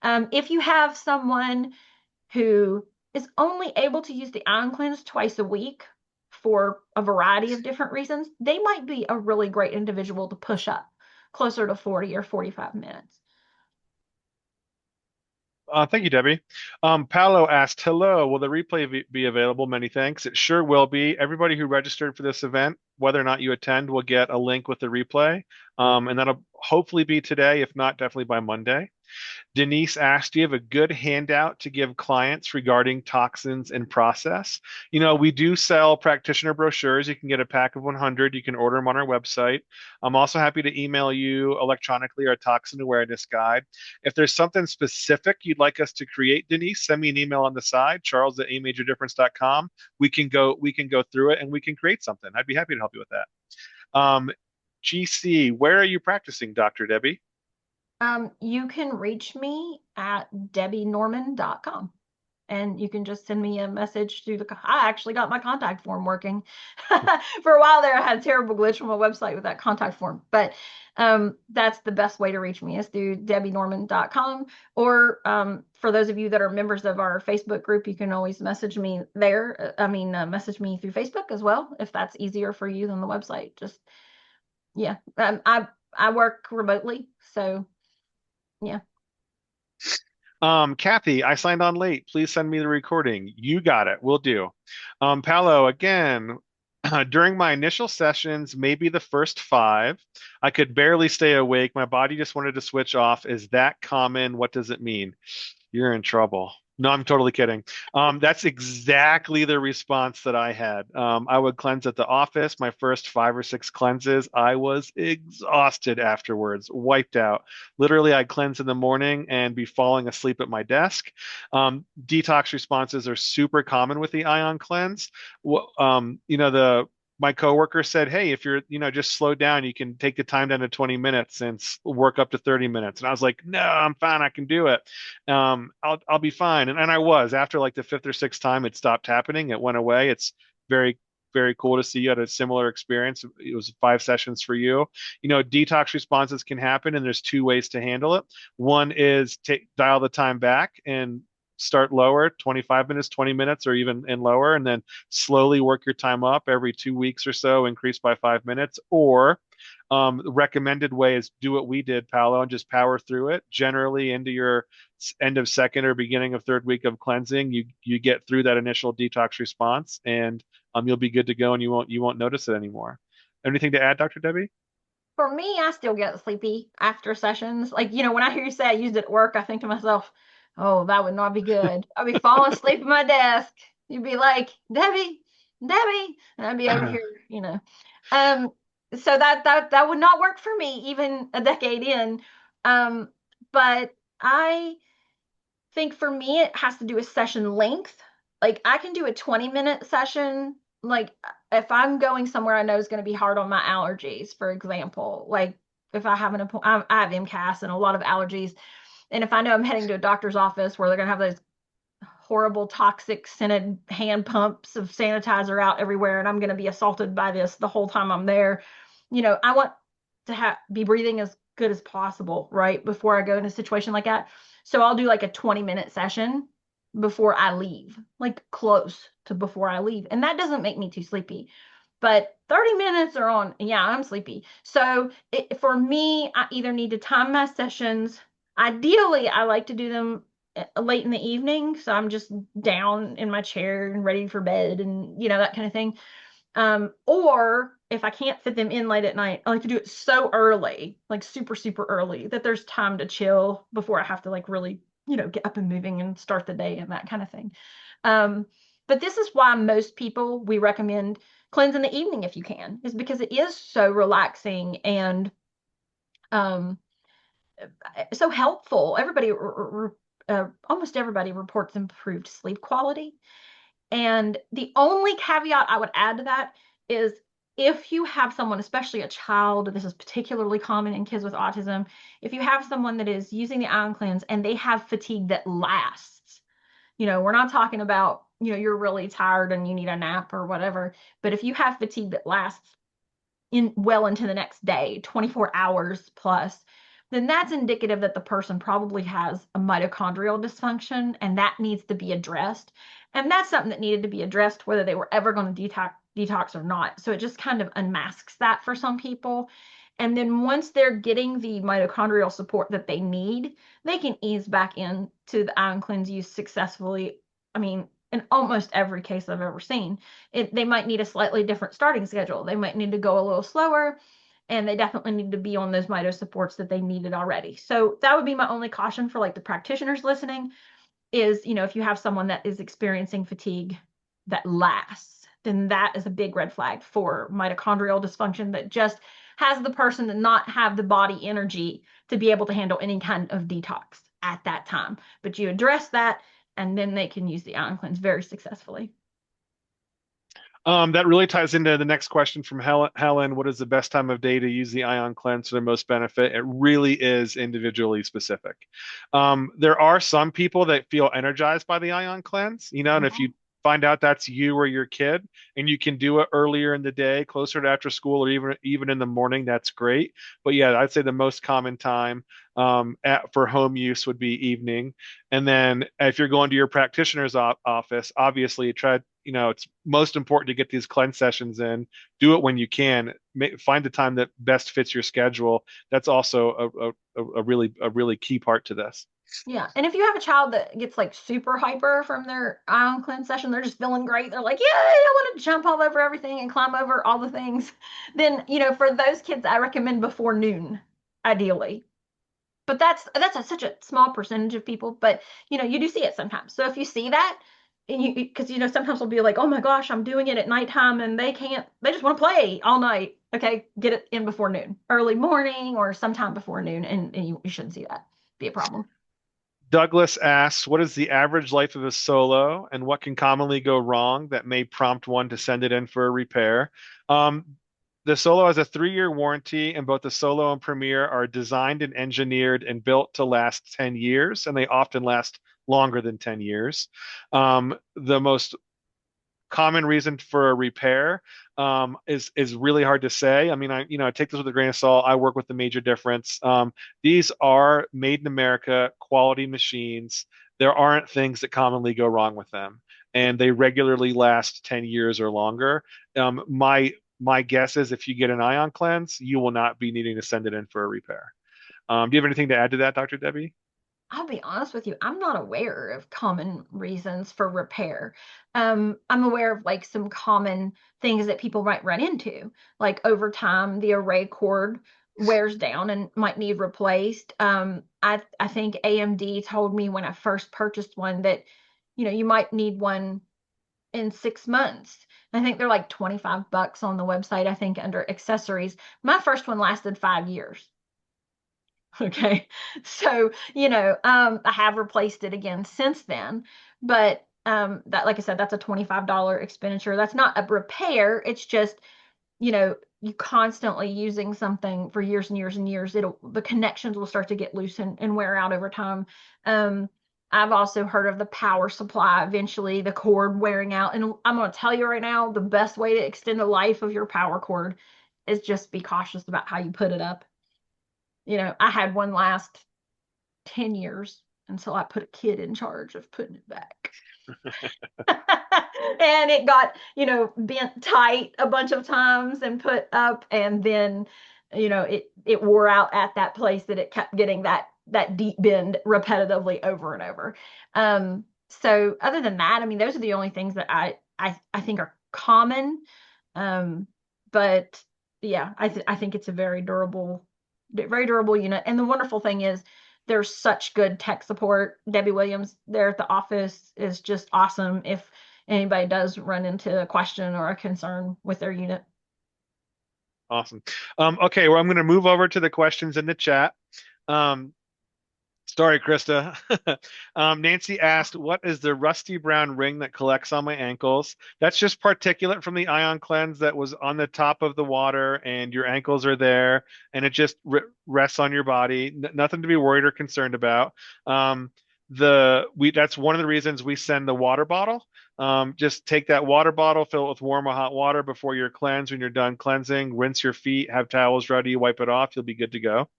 If you have someone who is only able to use the ion cleanse twice a week for a variety of different reasons, they might be a really great individual to push up closer to 40 or 45 minutes. Thank you, Debbie. Paolo asked, "Hello, will the replay be available? Many thanks. It sure will be. Everybody who registered for this event, whether or not you attend, will get a link with the replay, and that'll hopefully be today. If not, definitely by Monday." Denise asked, "Do you have a good handout to give clients regarding toxins and process?" We do sell practitioner brochures. You can get a pack of 100. You can order them on our website. I'm also happy to email you electronically our toxin awareness guide. If there's something specific you'd like us to create, Denise, send me an email on the side, charles@amajordifference.com. We can go through it and we can create something. I'd be happy to help you with that. Um, GC, where are you practicing, Dr. Debbie? You can reach me at debbienorman.com. And you can just send me a message through I actually got my contact form working. For a while there, I had a terrible glitch on my website with that contact form. But that's the best way to reach me is through debbienorman.com. Or for those of you that are members of our Facebook group, you can always message me there. Message me through Facebook as well, if that's easier for you than the website. Just, yeah. I work remotely. So, yeah. Kathy, I signed on late. Please send me the recording. You got it. Will do. Paolo, again, during my initial sessions, maybe the first five, I could barely stay awake. My body just wanted to switch off. Is that common? What does it mean? You're in trouble. No, I'm totally kidding. That's exactly the response that I had. I would cleanse at the office. My first 5 or 6 cleanses, I was exhausted afterwards, wiped out. Literally, I'd cleanse in the morning and be falling asleep at my desk. Detox responses are super common with the ion cleanse. The my coworker said, "Hey, if you're, just slow down, you can take the time down to 20 minutes and work up to 30 minutes." And I was like, "No, I'm fine. I can do it. I'll be fine." And I was after like the fifth or sixth time, it stopped happening. It went away. It's very, very cool to see you had a similar experience. It was 5 sessions for you. Detox responses can happen, and there's two ways to handle it. One is dial the time back and start lower, 25 minutes, 20 minutes, or even and lower, and then slowly work your time up every 2 weeks or so, increase by 5 minutes. Or the recommended way is do what we did, Paolo, and just power through it. Generally, into your end of second or beginning of third week of cleansing, you get through that initial detox response, and you'll be good to go, and you won't notice it anymore. Anything to add, Dr. Debbie? For me, I still get sleepy after sessions. Like, when I hear you say I used it at work, I think to myself, oh, that would not be good. I'd be falling asleep at my desk. You'd be like, Debbie, Debbie, and I'd be over here. Um, so that would not work for me even a decade in. Um, but I think for me it has to do with session length. Like I can do a 20-minute session. Like if I'm going somewhere I know is going to be hard on my allergies, for example, like if I have I have MCAS and a lot of allergies, and if I know I'm heading to a doctor's office where they're going to have those horrible toxic scented hand pumps of sanitizer out everywhere and I'm going to be assaulted by this the whole time I'm there, I want to be breathing as good as possible right before I go in a situation like that. So I'll do like a 20-minute session before I leave, like close to before I leave, and that doesn't make me too sleepy. But 30 minutes are on, yeah, I'm sleepy. So for me, I either need to time my sessions. Ideally, I like to do them late in the evening, so I'm just down in my chair and ready for bed and that kind of thing. Or if I can't fit them in late at night, I like to do it so early, like super, super early, that there's time to chill before I have to like really, get up and moving and start the day and that kind of thing. Um, but this is why most people we recommend cleanse in the evening if you can, is because it is so relaxing and um, so helpful. Almost everybody reports improved sleep quality. And the only caveat I would add to that is if you have someone, especially a child, this is particularly common in kids with autism, if you have someone that is using the ion cleanse and they have fatigue that lasts, we're not talking about, you're really tired and you need a nap or whatever, but if you have fatigue that lasts well into the next day, 24 hours plus, then that's indicative that the person probably has a mitochondrial dysfunction and that needs to be addressed. And that's something that needed to be addressed whether they were ever going to detox or not. So it just kind of unmasks that for some people. And then once they're getting the mitochondrial support that they need, they can ease back into the ion cleanse use successfully. I mean, in almost every case I've ever seen, they might need a slightly different starting schedule. They might need to go a little slower, and they definitely need to be on those mito supports that they needed already. So that would be my only caution for like the practitioners listening is, if you have someone that is experiencing fatigue that lasts, then that is a big red flag for mitochondrial dysfunction that just has the person to not have the body energy to be able to handle any kind of detox at that time. But you address that, and then they can use the ion cleanse very successfully. That really ties into the next question from Helen. What is the best time of day to use the ion cleanse for the most benefit? It really is individually specific. There are some people that feel energized by the ion cleanse, and if you Mhm. find out that's you or your kid, and you can do it earlier in the day, closer to after school, or even in the morning, that's great. But yeah, I'd say the most common time for home use would be evening. And then if you're going to your practitioner's office, obviously try, it's most important to get these cleanse sessions in. Do it when you can. Find the time that best fits your schedule. That's also a really key part to this. Yeah. And if you have a child that gets like super hyper from their ion cleanse session, they're just feeling great. They're like, yay, I want to jump all over everything and climb over all the things. Then, for those kids, I recommend before noon, ideally. But that's such a small percentage of people, but you do see it sometimes. So if you see that, and because sometimes they'll be like, oh my gosh, I'm doing it at nighttime and they just want to play all night. Okay, get it in before noon, early morning or sometime before noon, and you shouldn't see that be a problem. Douglas asks, what is the average life of a solo and what can commonly go wrong that may prompt one to send it in for a repair? The Solo has a 3-year warranty, and both the Solo and Premier are designed and engineered and built to last 10 years, and they often last longer than 10 years. The most common reason for a repair is really hard to say. I mean, I take this with a grain of salt. I work with the major difference. These are made in America quality machines. There aren't things that commonly go wrong with them, and they regularly last 10 years or longer. My guess is if you get an ion cleanse, you will not be needing to send it in for a repair. Do you have anything to add to that, Dr. Debbie? I'll be honest with you, I'm not aware of common reasons for repair. I'm aware of like some common things that people might run into. Like over time, the array cord wears down and might need replaced. I think AMD told me when I first purchased one that, you might need one in 6 months. I think they're like 25 bucks on the website, I think under accessories. My first one lasted 5 years. Okay. So, I have replaced it again since then. But that, like I said, that's a $25 expenditure. That's not a repair. It's just, you constantly using something for years and years and years. The connections will start to get loose and wear out over time. Um, I've also heard of the power supply, eventually the cord wearing out. And I'm going to tell you right now, the best way to extend the life of your power cord is just be cautious about how you put it up. I had one last 10 years until I put a kid in charge of putting it back. And it got, bent tight a bunch of times and put up, and then, it wore out at that place that it kept getting that deep bend repetitively over and over. So other than that, I mean, those are the only things that I think are common. Um, but yeah, I think it's a very durable unit. And the wonderful thing is there's such good tech support. Debbie Williams there at the office is just awesome if anybody does run into a question or a concern with their unit. Awesome. Okay, well, I'm going to move over to the questions in the chat. Um, Sorry, Krista. Nancy asked, what is the rusty brown ring that collects on my ankles? That's just particulate from the ion cleanse that was on the top of the water, and your ankles are there, and it just rests on your body. Nothing to be worried or concerned about. That's one of the reasons we send the water bottle. Just take that water bottle, fill it with warm or hot water before your cleanse. When you're done cleansing, rinse your feet, have towels ready, wipe it off. You'll be good to go.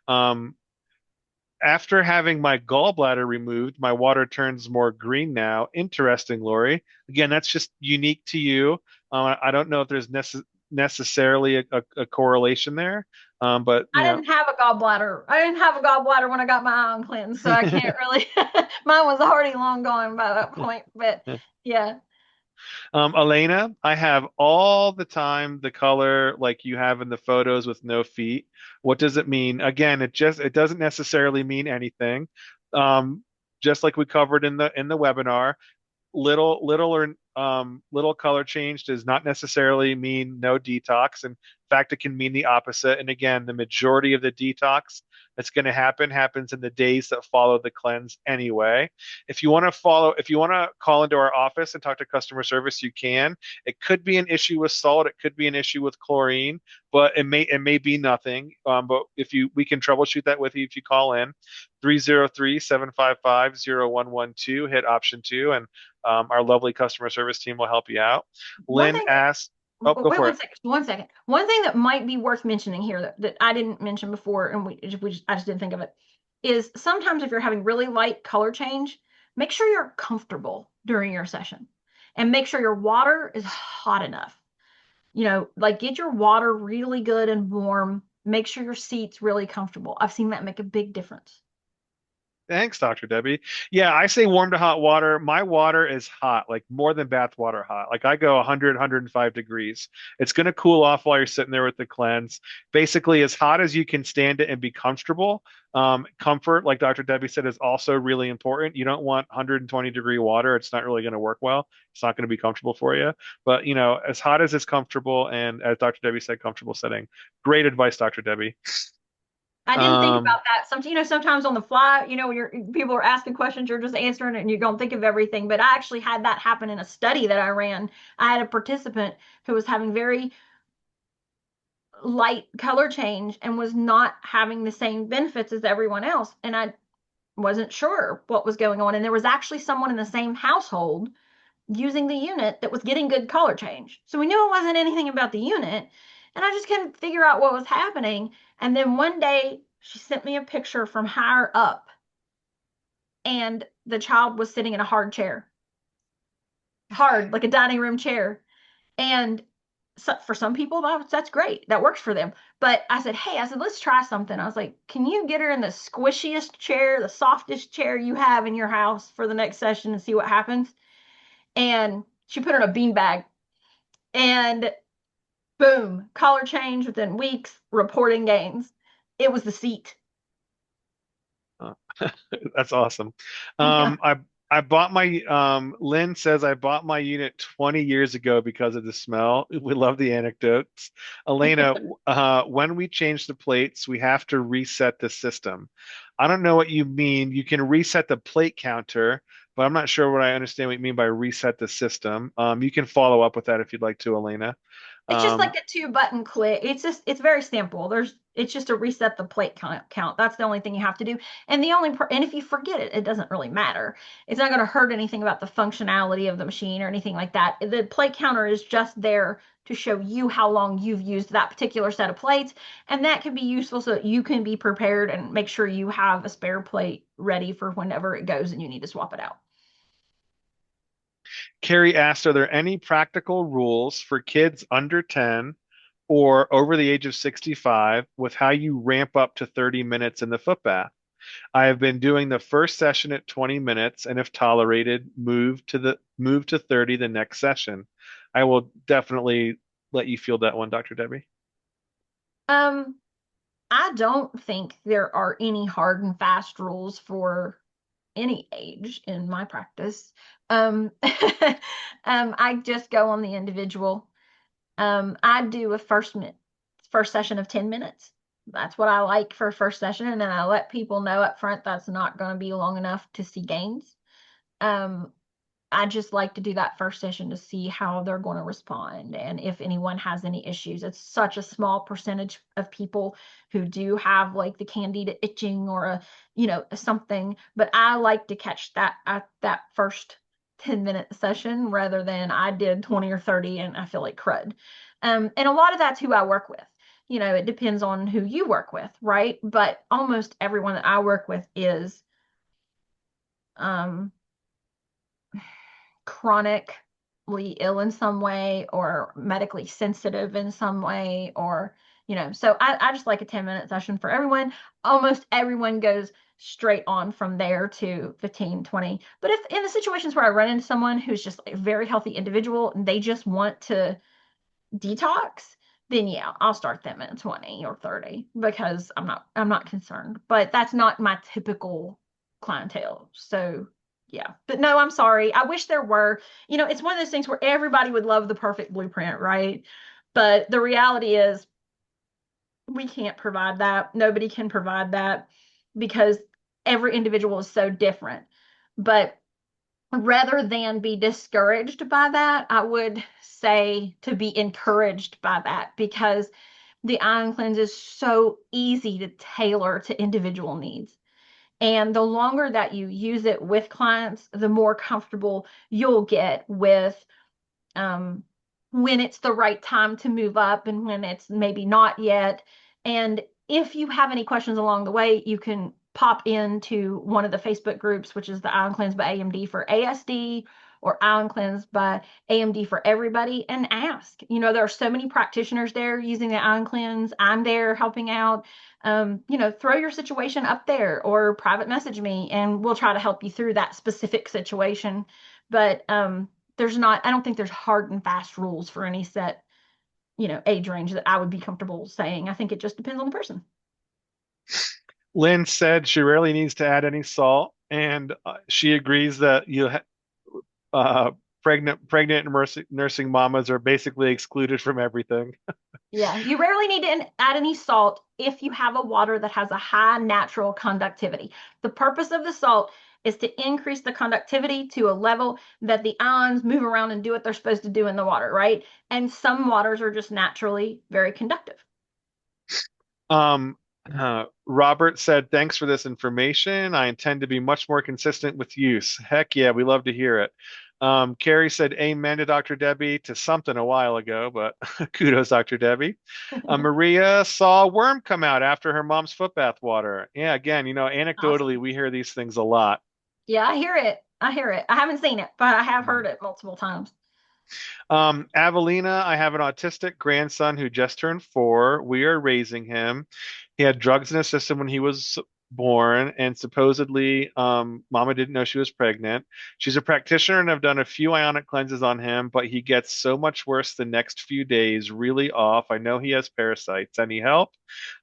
Um, After having my gallbladder removed, my water turns more green now. Interesting, Lori. Again, that's just unique to you. I don't know if there's necessarily a correlation there. But I didn't have a gallbladder. I didn't have a gallbladder when I got my ion cleanse, so I can't really. Mine was already long gone by that point. But yeah, Elena, I have all the time the color like you have in the photos with no feet. What does it mean? Again, it doesn't necessarily mean anything. Um, just like we covered in the webinar, little color change does not necessarily mean no detox. In fact, it can mean the opposite. And again, the majority of the detox that's going to happens in the days that follow the cleanse anyway. If you want to call into our office and talk to customer service, you can. It could be an issue with salt, it could be an issue with chlorine, but it may be nothing. But if you we can troubleshoot that with you if you call in 303-755-0112, hit option 2, and our lovely customer service team will help you out. one Lynn thing asked, oh, that go wait for it. 1 second, 1 second. One thing that might be worth mentioning here that I didn't mention before, and I just didn't think of it, is sometimes if you're having really light color change, make sure you're comfortable during your session, and make sure your water is hot enough. Like get your water really good and warm. Make sure your seat's really comfortable. I've seen that make a big difference. Thanks, Dr. Debbie. Yeah, I say warm to hot water. My water is hot, like more than bath water hot. Like I go 100, 105 degrees. It's going to cool off while you're sitting there with the cleanse. Basically, as hot as you can stand it and be comfortable. Comfort, like Dr. Debbie said, is also really important. You don't want 120-degree water. It's not really going to work well. It's not going to be comfortable for you. But, as hot as it's comfortable and as Dr. Debbie said, comfortable setting. Great advice, Dr. Debbie. I didn't think Um, about that. Sometimes on the fly, when people are asking questions, you're just answering it and you don't think of everything. But I actually had that happen in a study that I ran. I had a participant who was having very light color change and was not having the same benefits as everyone else. And I wasn't sure what was going on. And there was actually someone in the same household using the unit that was getting good color change. So we knew it wasn't anything about the unit. And I just couldn't figure out what was happening. And then one day she sent me a picture from higher up, and the child was sitting in a hard chair, hard, like a dining room chair. And so for some people, that's great. That works for them. But I said, let's try something. I was like, can you get her in the squishiest chair, the softest chair you have in your house for the next session and see what happens? And she put her in a beanbag, and boom, color change within weeks, reporting gains. It was the seat. That's awesome. Yeah. I bought my Lynn says I bought my unit 20 years ago because of the smell. We love the anecdotes. Elena, when we change the plates, we have to reset the system. I don't know what you mean. You can reset the plate counter, but I'm not sure what I understand what you mean by reset the system. You can follow up with that if you'd like to, Elena. It's just Um, like a two-button click. It's very simple. It's just to reset the plate count. That's the only thing you have to do. And if you forget it, it doesn't really matter. It's not going to hurt anything about the functionality of the machine or anything like that. The plate counter is just there to show you how long you've used that particular set of plates, and that can be useful so that you can be prepared and make sure you have a spare plate ready for whenever it goes and you need to swap it out. Carrie asked, are there any practical rules for kids under 10 or over the age of 65 with how you ramp up to 30 minutes in the foot bath? I have been doing the first session at 20 minutes and if tolerated, move to 30 the next session. I will definitely let you field that one, Dr. Debbie. Um, I don't think there are any hard and fast rules for any age in my practice. I just go on the individual. I do a first session of 10 minutes. That's what I like for a first session, and then I let people know up front that's not going to be long enough to see gains. Um, I just like to do that first session to see how they're going to respond and if anyone has any issues. It's such a small percentage of people who do have like the candida itching or something, but I like to catch that at that first 10-minute session rather than I did 20 or 30 and I feel like crud. And a lot of that's who I work with. It depends on who you work with, right? But almost everyone that I work with is um chronically ill in some way or medically sensitive in some way or So I just like a 10-minute session for everyone. Almost everyone goes straight on from there to 15, 20. But if in the situations where I run into someone who's just a very healthy individual and they just want to detox, then yeah, I'll start them at 20 or 30 because I'm not concerned. But that's not my typical clientele. So yeah. But no, I'm sorry. I wish there were. It's one of those things where everybody would love the perfect blueprint, right? But the reality is we can't provide that. Nobody can provide that because every individual is so different. But rather than be discouraged by that, I would say to be encouraged by that because the ion cleanse is so easy to tailor to individual needs. And the longer that you use it with clients, the more comfortable you'll get with um, when it's the right time to move up and when it's maybe not yet. And if you have any questions along the way, you can pop into one of the Facebook groups, which is the Ion Cleanse by AMD for ASD or Ion Cleanse by AMD for everybody, and ask. There are so many practitioners there using the Ion Cleanse. I'm there helping out. Throw your situation up there or private message me, and we'll try to help you through that specific situation. But I don't think there's hard and fast rules for any set, age range that I would be comfortable saying. I think it just depends on the person. Lynn said she rarely needs to add any salt, and she agrees that uh, pregnant and nursing mamas are basically excluded from everything. Yeah, you rarely need to add any salt if you have a water that has a high natural conductivity. The purpose of the salt is to increase the conductivity to a level that the ions move around and do what they're supposed to do in the water, right? And some waters are just naturally very conductive. Um, Robert said, "Thanks for this information. I intend to be much more consistent with use." Heck yeah, we love to hear it. Carrie said, "Amen to Dr. Debbie," to something a while ago, but kudos, Dr. Debbie. Maria saw a worm come out after her mom's foot bath water. Yeah, again, anecdotally, Awesome. we hear these things a lot. Yeah, I hear it. I hear it. I haven't seen it, but I have heard it multiple times. Avelina, I have an autistic grandson who just turned 4. We are raising him. He had drugs in his system when he was born, and supposedly, Mama didn't know she was pregnant. She's a practitioner, and I've done a few ionic cleanses on him, but he gets so much worse the next few days, really off. I know he has parasites. Any help?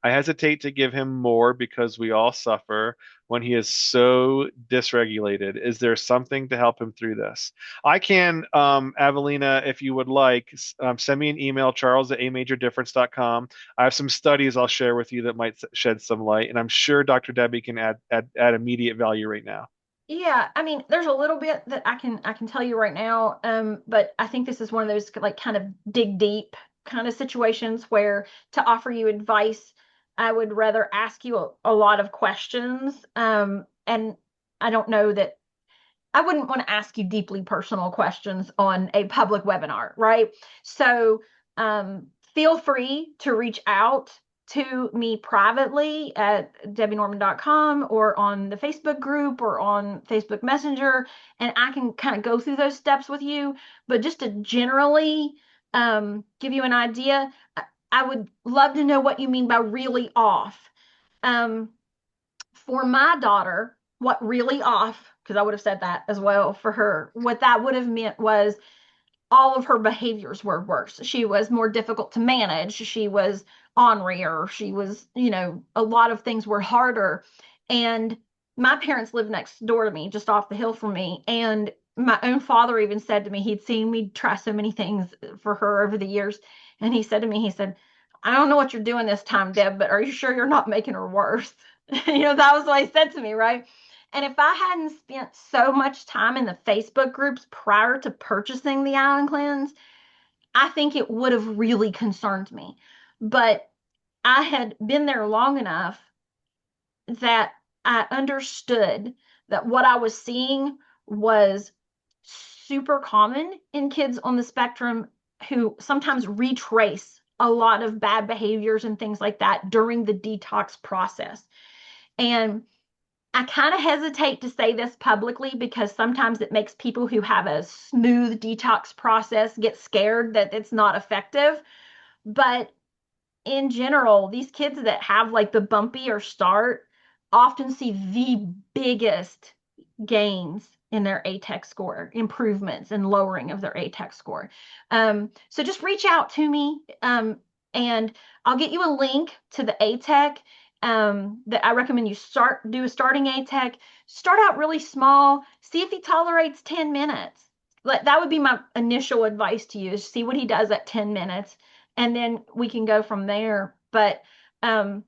I hesitate to give him more because we all suffer when he is so dysregulated. Is there something to help him through this? I can, Avelina, if you would like, send me an email, charles@amajordifference.com. I have some studies I'll share with you that might shed some light, and I'm sure Dr. Debbie can add immediate value right now. Yeah, I mean, there's a little bit that I can tell you right now, but I think this is one of those like kind of dig deep kind of situations where to offer you advice, I would rather ask you a lot of questions. And I don't know that I wouldn't want to ask you deeply personal questions on a public webinar, right? So feel free to reach out to me privately at debbienorman.com or on the Facebook group or on Facebook Messenger, and I can kind of go through those steps with you. But just to generally give you an idea, I would love to know what you mean by really off. Um, for my daughter, what really off, because I would have said that as well for her, what that would have meant was all of her behaviors were worse. She was more difficult to manage. She was ornerier. She was, a lot of things were harder. And my parents lived next door to me, just off the hill from me. And my own father even said to me, he'd seen me try so many things for her over the years. And he said to me, he said, I don't know what you're doing this time, Deb, but are you sure you're not making her worse? That was what he said to me, right? And if I hadn't spent so much time in the Facebook groups prior to purchasing the Ion Cleanse, I think it would have really concerned me. But I had been there long enough that I understood that what I was seeing was super common in kids on the spectrum who sometimes retrace a lot of bad behaviors and things like that during the detox process. And I kind of hesitate to say this publicly because sometimes it makes people who have a smooth detox process get scared that it's not effective. But in general, these kids that have like the bumpier start often see the biggest gains in their ATEC score, improvements and lowering of their ATEC score. So just reach out to me, and I'll get you a link to the ATEC that I recommend you do a starting ATEC. Start out really small, see if he tolerates 10 minutes. Like that would be my initial advice to you is see what he does at 10 minutes, and then we can go from there. But um,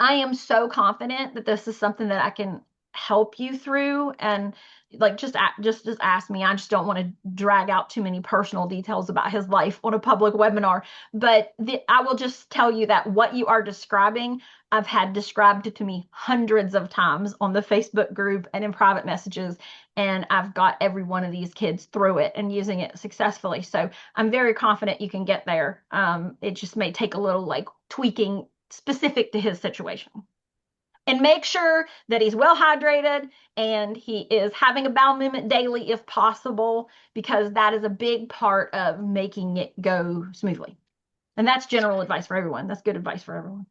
I am so confident that this is something that I can help you through, and like just ask me. I just don't want to drag out too many personal details about his life on a public webinar, but I will just tell you that what you are describing, I've had described to me hundreds of times on the Facebook group and in private messages, and I've got every one of these kids through it and using it successfully. So I'm very confident you can get there. It just may take a little like tweaking specific to his situation. And make sure that he's well hydrated and he is having a bowel movement daily if possible, because that is a big part of making it go smoothly. And that's general advice for everyone. That's good advice for everyone.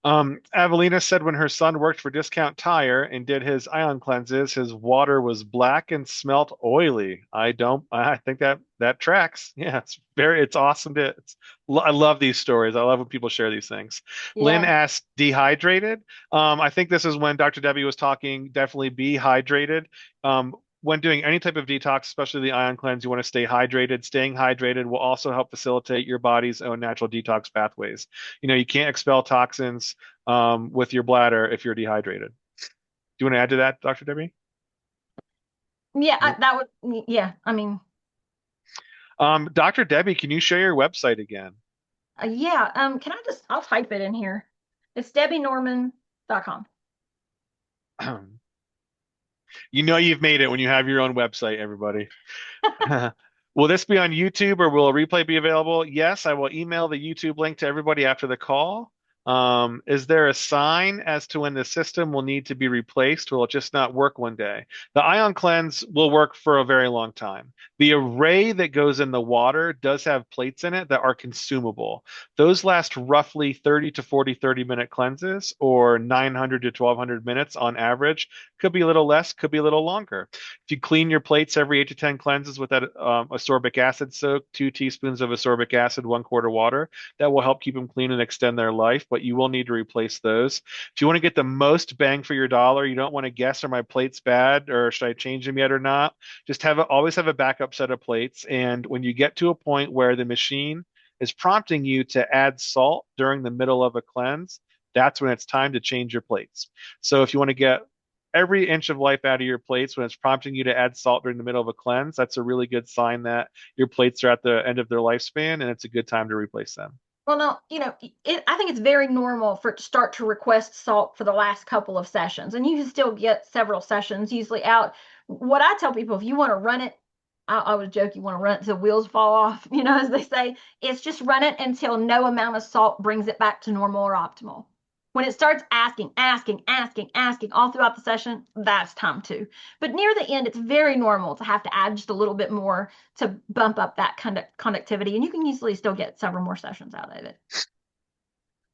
Avelina said when her son worked for Discount Tire and did his ion cleanses, his water was black and smelt oily. I think that tracks. Yeah, it's awesome I love these stories. I love when people share these things. Lynn Yeah. asked, dehydrated. I think this is when Dr. Debbie was talking, definitely be hydrated. When doing any type of detox, especially the ion cleanse, you want to stay hydrated. Staying hydrated will also help facilitate your body's own natural detox pathways. You can't expel toxins with your bladder if you're dehydrated. Do you want to add to that, Dr. Debbie? Yeah, Nope. that would, yeah, I mean, Dr. Debbie, can you share your website again? yeah, can I'll type it in here. It's debbienorman.com. You know you've made it when you have your own website, everybody. Will this be on YouTube or will a replay be available? Yes, I will email the YouTube link to everybody after the call. Is there a sign as to when the system will need to be replaced? Will it just not work one day? The ion cleanse will work for a very long time. The array that goes in the water does have plates in it that are consumable. Those last roughly 30 to 40, 30-minute cleanses, or 900 to 1200 minutes on average. Could be a little less, could be a little longer. If you clean your plates every 8 to 10 cleanses with that ascorbic acid soak, 2 teaspoons of ascorbic acid, 1 quart of water, that will help keep them clean and extend their life, but you will need to replace those. If you want to get the most bang for your dollar, you don't want to guess, are my plates bad or should I change them yet or not? Just always have a backup set of plates. And when you get to a point where the machine is prompting you to add salt during the middle of a cleanse, that's when it's time to change your plates. So if you want to get every inch of life out of your plates when it's prompting you to add salt during the middle of a cleanse, that's a really good sign that your plates are at the end of their lifespan and it's a good time to replace them. Well, no, I think it's very normal for it to start to request salt for the last couple of sessions, and you can still get several sessions usually out. What I tell people, if you want to run it, I would joke you want to run it till wheels fall off, as they say, it's just run it until no amount of salt brings it back to normal or optimal. When it starts asking all throughout the session, that's time to. But near the end, it's very normal to have to add just a little bit more to bump up that conductivity, and you can easily still get several more sessions out of it.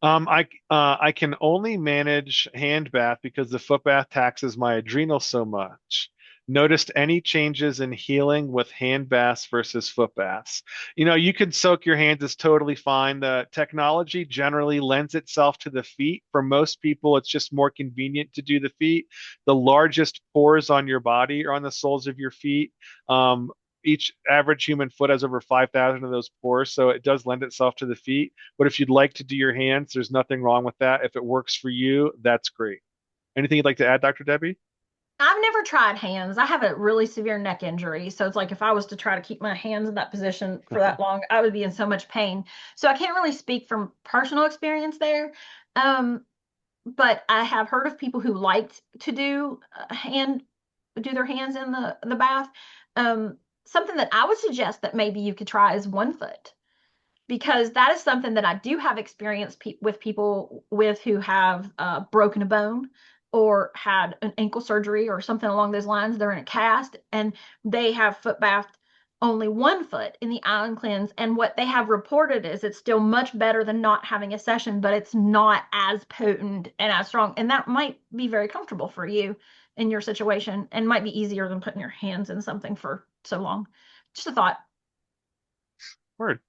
I can only manage hand bath because the foot bath taxes my adrenals so much. Noticed any changes in healing with hand baths versus foot baths? You can soak your hands is totally fine. The technology generally lends itself to the feet. For most people, it's just more convenient to do the feet. The largest pores on your body are on the soles of your feet. Each average human foot has over 5,000 of those pores, so it does lend itself to the feet. But if you'd like to do your hands, there's nothing wrong with that. If it works for you, that's great. Anything you'd like to add, Dr. Debbie? I've never tried hands. I have a really severe neck injury. So it's like if I was to try to keep my hands in that position for that long, I would be in so much pain. So I can't really speak from personal experience there. Um, but I have heard of people who liked to do their hands in the bath. Something that I would suggest that maybe you could try is 1 foot, because that is something that I do have experience with people with who have broken a bone or had an ankle surgery or something along those lines. They're in a cast and they have foot bathed only 1 foot in the IonCleanse. And what they have reported is it's still much better than not having a session, but it's not as potent and as strong. And that might be very comfortable for you in your situation and might be easier than putting your hands in something for so long. Just a thought. Word.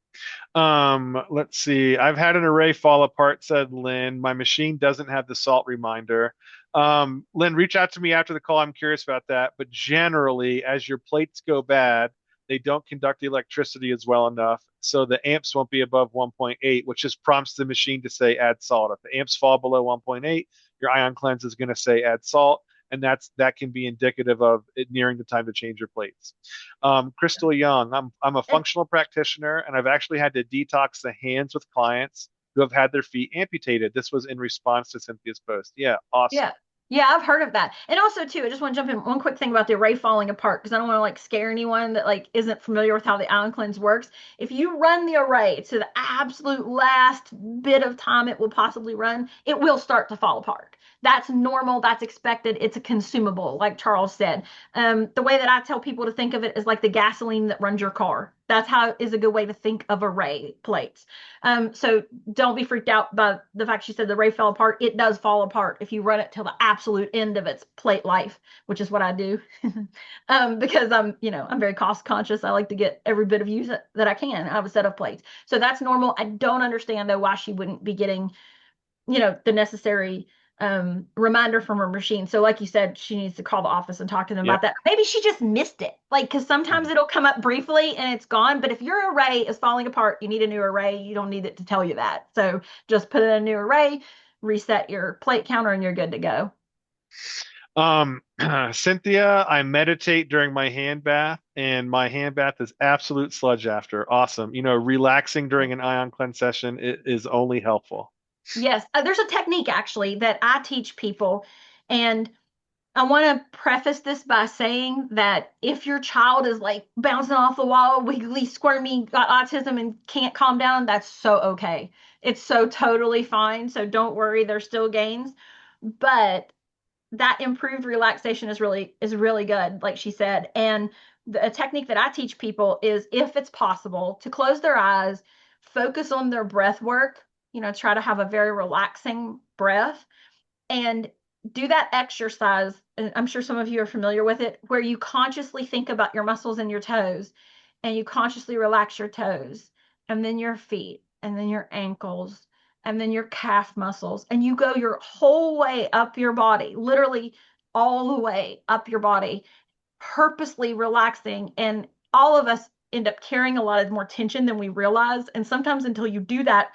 Let's see. I've had an array fall apart, said Lynn. My machine doesn't have the salt reminder. Lynn, reach out to me after the call. I'm curious about that. But generally, as your plates go bad, they don't conduct the electricity as well enough. So the amps won't be above 1.8, which just prompts the machine to say add salt. If the amps fall below 1.8, your IonCleanse is going to say add salt. And that can be indicative of it nearing the time to change your plates. Crystal Young, I'm a And functional practitioner, and I've actually had to detox the hands with clients who have had their feet amputated. This was in response to Cynthia's post. Yeah, awesome. yeah. Yeah, I've heard of that. And also too, I just want to jump in one quick thing about the array falling apart because I don't want to like scare anyone that like isn't familiar with how the ion cleanse works. If you run the array to the absolute last bit of time it will possibly run, it will start to fall apart. That's normal, that's expected. It's a consumable, like Charles said. The way that I tell people to think of it is like the gasoline that runs your car. That's how is a good way to think of array plates. So don't be freaked out by the fact she said the ray fell apart. It does fall apart if you run it till the absolute end of its plate life, which is what I do. Because I'm very cost conscious. I like to get every bit of use that I can out of a set of plates. So that's normal. I don't understand though why she wouldn't be getting the necessary reminder from her machine. So, like you said, she needs to call the office and talk to them about Yep. that. Maybe she just missed it. Like, because sometimes Mhm. it'll come up briefly and it's gone. But if your array is falling apart, you need a new array. You don't need it to tell you that. So, just put in a new array, reset your plate counter, and you're good to go. Cynthia, I meditate during my hand bath, and my hand bath is absolute sludge after. Awesome. Relaxing during an ion cleanse session is only helpful. Yes, there's a technique actually that I teach people, and I want to preface this by saying that if your child is like bouncing off the wall, wiggly, squirmy, got autism and can't calm down, that's so okay. It's so totally fine. So don't worry, there's still gains. But that improved relaxation is really good, like she said. And a technique that I teach people is if it's possible to close their eyes, focus on their breath work, try to have a very relaxing breath and do that exercise. And I'm sure some of you are familiar with it, where you consciously think about your muscles and your toes, and you consciously relax your toes, and then your feet, and then your ankles, and then your calf muscles, and you go your whole way up your body, literally all the way up your body, purposely relaxing. And all of us end up carrying a lot of more tension than we realize. And sometimes until you do that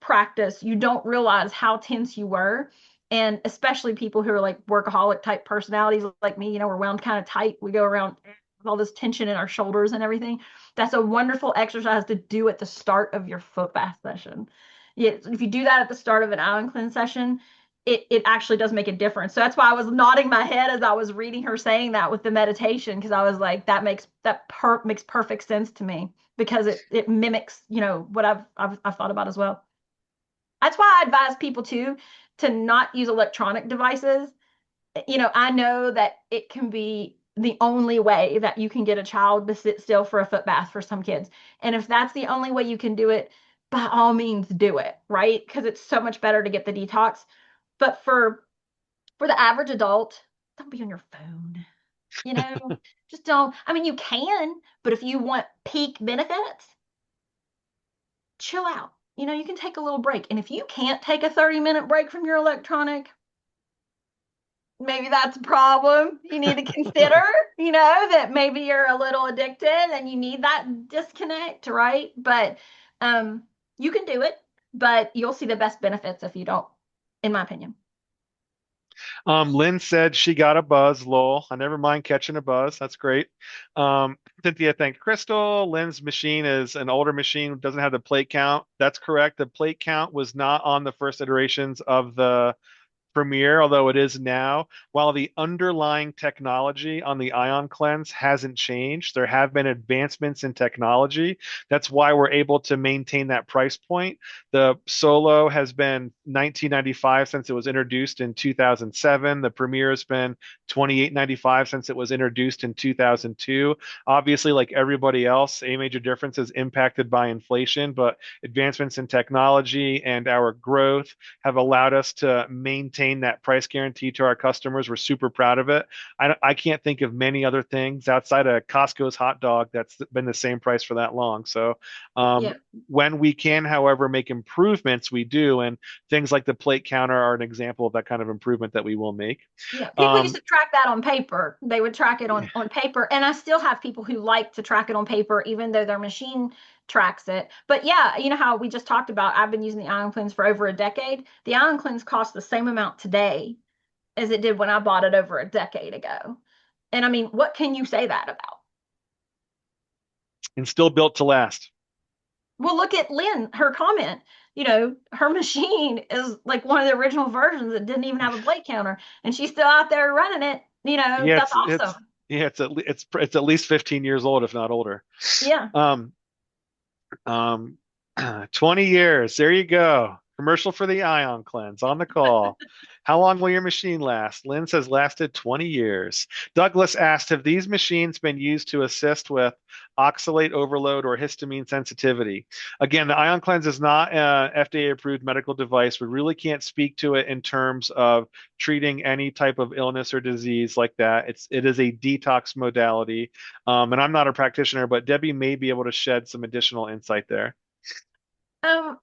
practice, you don't realize how tense you were. And especially people who are like workaholic type personalities like me, we're wound kind of tight. We go around with all this tension in our shoulders and everything. That's a wonderful exercise to do at the start of your foot bath session. Yeah, if you do that at the start of an ion cleanse session, it actually does make a difference. So that's why I was nodding my head as I was reading her saying that with the meditation, because I was like, makes perfect sense to me because it mimics, what I've thought about as well. That's why I advise people too to not use electronic devices. I know that it can be the only way that you can get a child to sit still for a foot bath for some kids. And if that's the only way you can do it, by all means do it, right? Because it's so much better to get the detox. But for the average adult, don't be on your phone. You know, just don't. I mean, you can, but if you want peak benefits, chill out. You can take a little break. And if you can't take a 30-minute break from your electronic, maybe that's a problem you need to consider, that maybe you're a little addicted and you need that disconnect, right? But you can do it, but you'll see the best benefits if you don't, in my opinion. Lynn said she got a buzz, lol. I never mind catching a buzz. That's great. Cynthia thanked Crystal. Lynn's machine is an older machine, doesn't have the plate count. That's correct. The plate count was not on the first iterations of the Premier, although it is now, while the underlying technology on the IonCleanse hasn't changed. There have been advancements in technology. That's why we're able to maintain that price point. The Solo has been 1995 since it was introduced in 2007. The Premier has been 28.95 since it was introduced in 2002. Obviously, like everybody else, a major difference is impacted by inflation, but advancements in technology and our growth have allowed us to maintain that price guarantee to our customers. We're super proud of it. I can't think of many other things outside of Costco's hot dog that's been the same price for that long. So um, Yeah. when we can, however, make improvements, we do. And things like the plate counter are an example of that kind of improvement that we will make. Yeah, people used Um, to track that on paper. They would track it on paper, and I still have people who like to track it on paper, even though their machine tracks it. But yeah, you know how we just talked about. I've been using the IonCleanse for over a decade. The IonCleanse costs the same amount today as it did when I bought it over a decade ago. And I mean, what can you say that about? and still built to last. Well, look at Lynn, her comment. You know, her machine is like one of the original versions that didn't even have a plate counter, and she's still out there running it. You know, Yeah, that's it's awesome. yeah, it's at least 15 years old, if not older. Yeah. Um, Um, 20 years. There you go. Commercial for the IonCleanse on the call. How long will your machine last? Lynn says lasted 20 years. Douglas asked, have these machines been used to assist with oxalate overload or histamine sensitivity? Again, the IonCleanse is not an FDA approved medical device. We really can't speak to it in terms of treating any type of illness or disease like that. It is a detox modality. And I'm not a practitioner, but Debbie may be able to shed some additional insight there.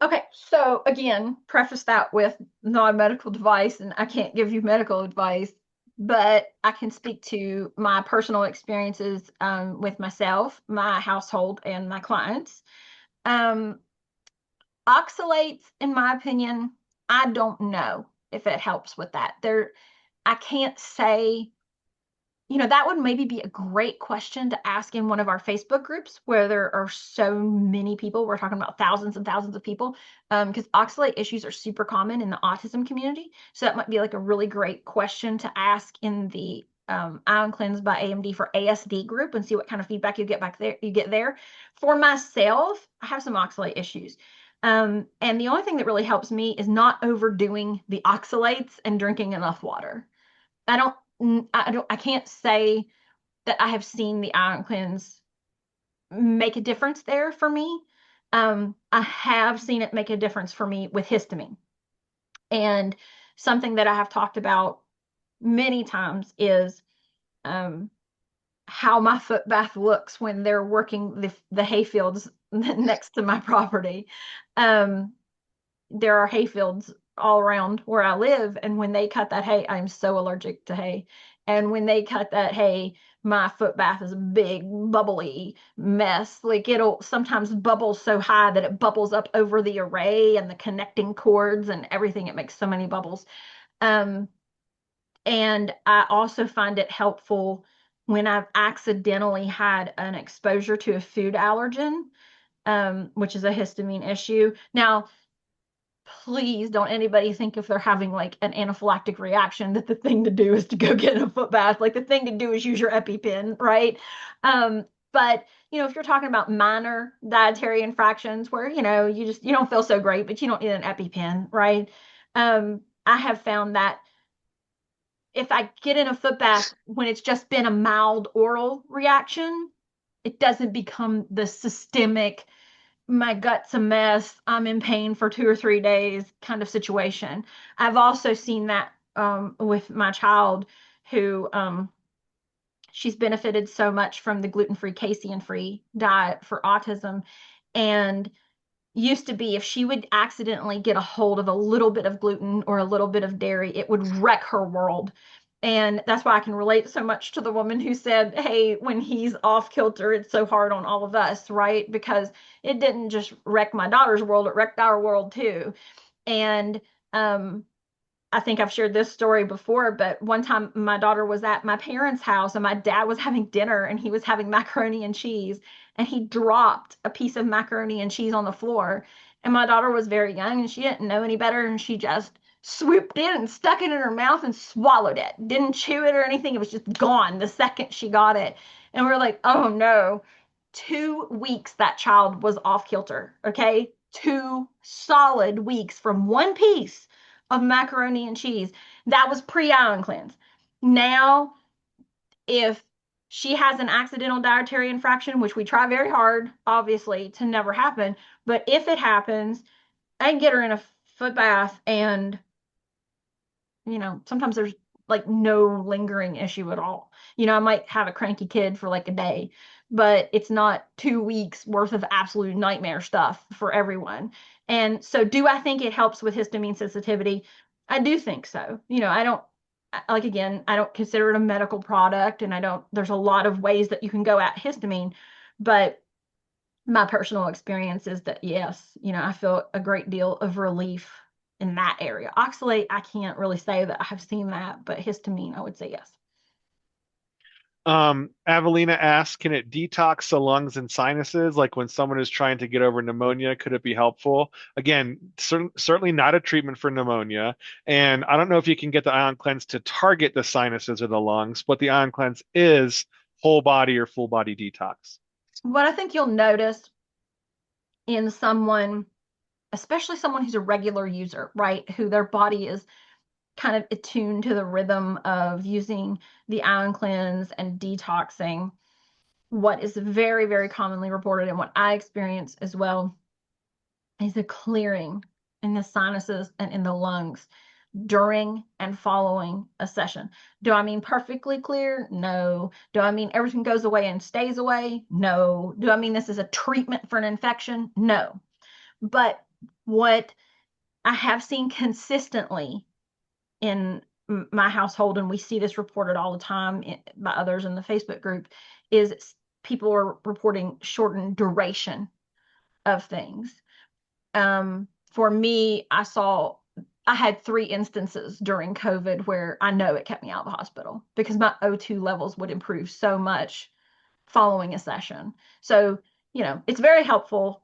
Okay, so again, preface that with non-medical device, and I can't give you medical advice, but I can speak to my personal experiences with myself, my household, and my clients. Um, Oxalates, in my opinion, I don't know if it helps with that. I can't say, that would maybe be a great question to ask in one of our Facebook groups where there are so many people. We're talking about thousands and thousands of people, because oxalate issues are super common in the autism community. So that might be like a really great question to ask in the Ion Cleanse by AMD for ASD group and see what kind of feedback you get back there. You get there. For myself, I have some oxalate issues. And the only thing that really helps me is not overdoing the oxalates and drinking enough water. I I can't say that I have seen the Ion Cleanse make a difference there for me. I have seen it make a difference for me with histamine. And something that I have talked about many times is um, how my foot bath looks when they're working the hay fields next to my property. Um, there are hay fields all around where I live. And when they cut that hay, I'm so allergic to hay. And when they cut that hay, my foot bath is a big bubbly mess. Like it'll sometimes bubble so high that it bubbles up over the array and the connecting cords and everything. It makes so many bubbles. Um, and I also find it helpful when I've accidentally had an exposure to a food allergen, which is a histamine issue. Now, please don't anybody think if they're having like an anaphylactic reaction that the thing to do is to go get in a foot bath. Like the thing to do is use your EpiPen, right? But if you're talking about minor dietary infractions where, you don't feel so great, but you don't need an EpiPen, right? I have found that if I get in a foot bath when it's just been a mild oral reaction, it doesn't become the systemic my gut's a mess, I'm in pain for 2 or 3 days kind of situation. I've also seen that with my child who she's benefited so much from the gluten-free, casein-free diet for autism. And used to be if she would accidentally get a hold of a little bit of gluten or a little bit of dairy, it would wreck her world. And that's why I can relate so much to the woman who said, hey, when he's off kilter, it's so hard on all of us, right? Because it didn't just wreck my daughter's world, it wrecked our world too. And I think I've shared this story before, but one time my daughter was at my parents' house and my dad was having dinner and he was having macaroni and cheese and he dropped a piece of macaroni and cheese on the floor. And my daughter was very young and she didn't know any better and she just swooped in and stuck it in her mouth and swallowed it. Didn't chew it or anything. It was just gone the second she got it. And we are like, oh no. 2 weeks that child was off kilter. Okay. 2 solid weeks from one piece of macaroni and cheese. That was pre-IonCleanse. Now, if she has an accidental dietary infraction, which we try very hard, obviously, to never happen, but if it happens, I can get her in a foot bath and sometimes there's like no lingering issue at all. I might have a cranky kid for like a day, but it's not 2 weeks worth of absolute nightmare stuff for everyone. And so, do I think it helps with histamine sensitivity? I do think so. I don't like, again, I don't consider it a medical product, and there's a lot of ways that you can go at histamine, but my personal experience is that yes, I feel a great deal of relief in that area. Oxalate, I can't really say that I've seen that, but histamine, I would say yes. Avelina asks, can it detox the lungs and sinuses? Like when someone is trying to get over pneumonia, could it be helpful? Again, certainly not a treatment for pneumonia. And I don't know if you can get the ion cleanse to target the sinuses or the lungs, but the ion cleanse is whole body or full body detox. What I think you'll notice in someone, especially someone who's a regular user, right, who their body is kind of attuned to the rhythm of using the ion cleanse and detoxing, what is very, very commonly reported and what I experience as well is a clearing in the sinuses and in the lungs during and following a session. Do I mean perfectly clear? No. Do I mean everything goes away and stays away? No. Do I mean this is a treatment for an infection? No. But what I have seen consistently in my household, and we see this reported all the time by others in the Facebook group, is people are reporting shortened duration of things. For me, I had 3 instances during COVID where I know it kept me out of the hospital because my O2 levels would improve so much following a session. So, it's very helpful.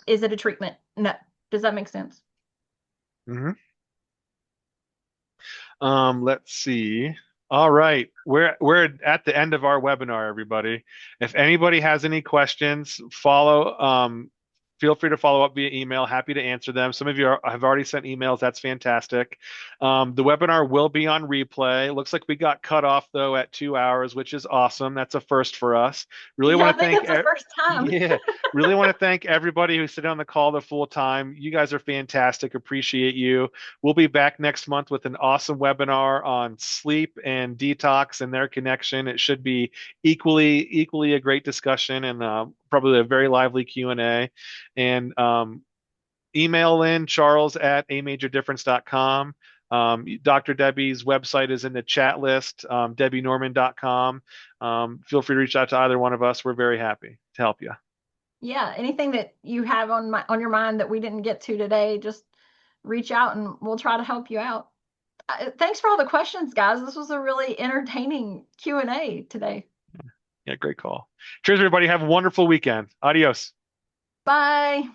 Is it a treatment? No. Does that make sense? Mhm. Let's see. All right, we're at the end of our webinar, everybody. If anybody has any questions, feel free to follow up via email. Happy to answer them. Some of you have already sent emails. That's fantastic. The webinar will be on replay. Looks like we got cut off though at 2 hours, which is awesome. That's a first for us. Really Yeah, want I to think thank, that's the first time. yeah, really want to thank everybody who sit on the call the full time. You guys are fantastic. Appreciate you. We'll be back next month with an awesome webinar on sleep and detox and their connection. It should be equally a great discussion and probably a very lively Q&A. And email in Charles at amajordifference.com. Dr. Debbie's website is in the chat list, debbienorman.com. Feel free to reach out to either one of us. We're very happy to help you. Yeah, anything that you have on your mind that we didn't get to today, just reach out and we'll try to help you out. Thanks for all the questions, guys. This was a really entertaining Q&A today. Yeah, great call. Cheers, everybody. Have a wonderful weekend. Adios. Bye.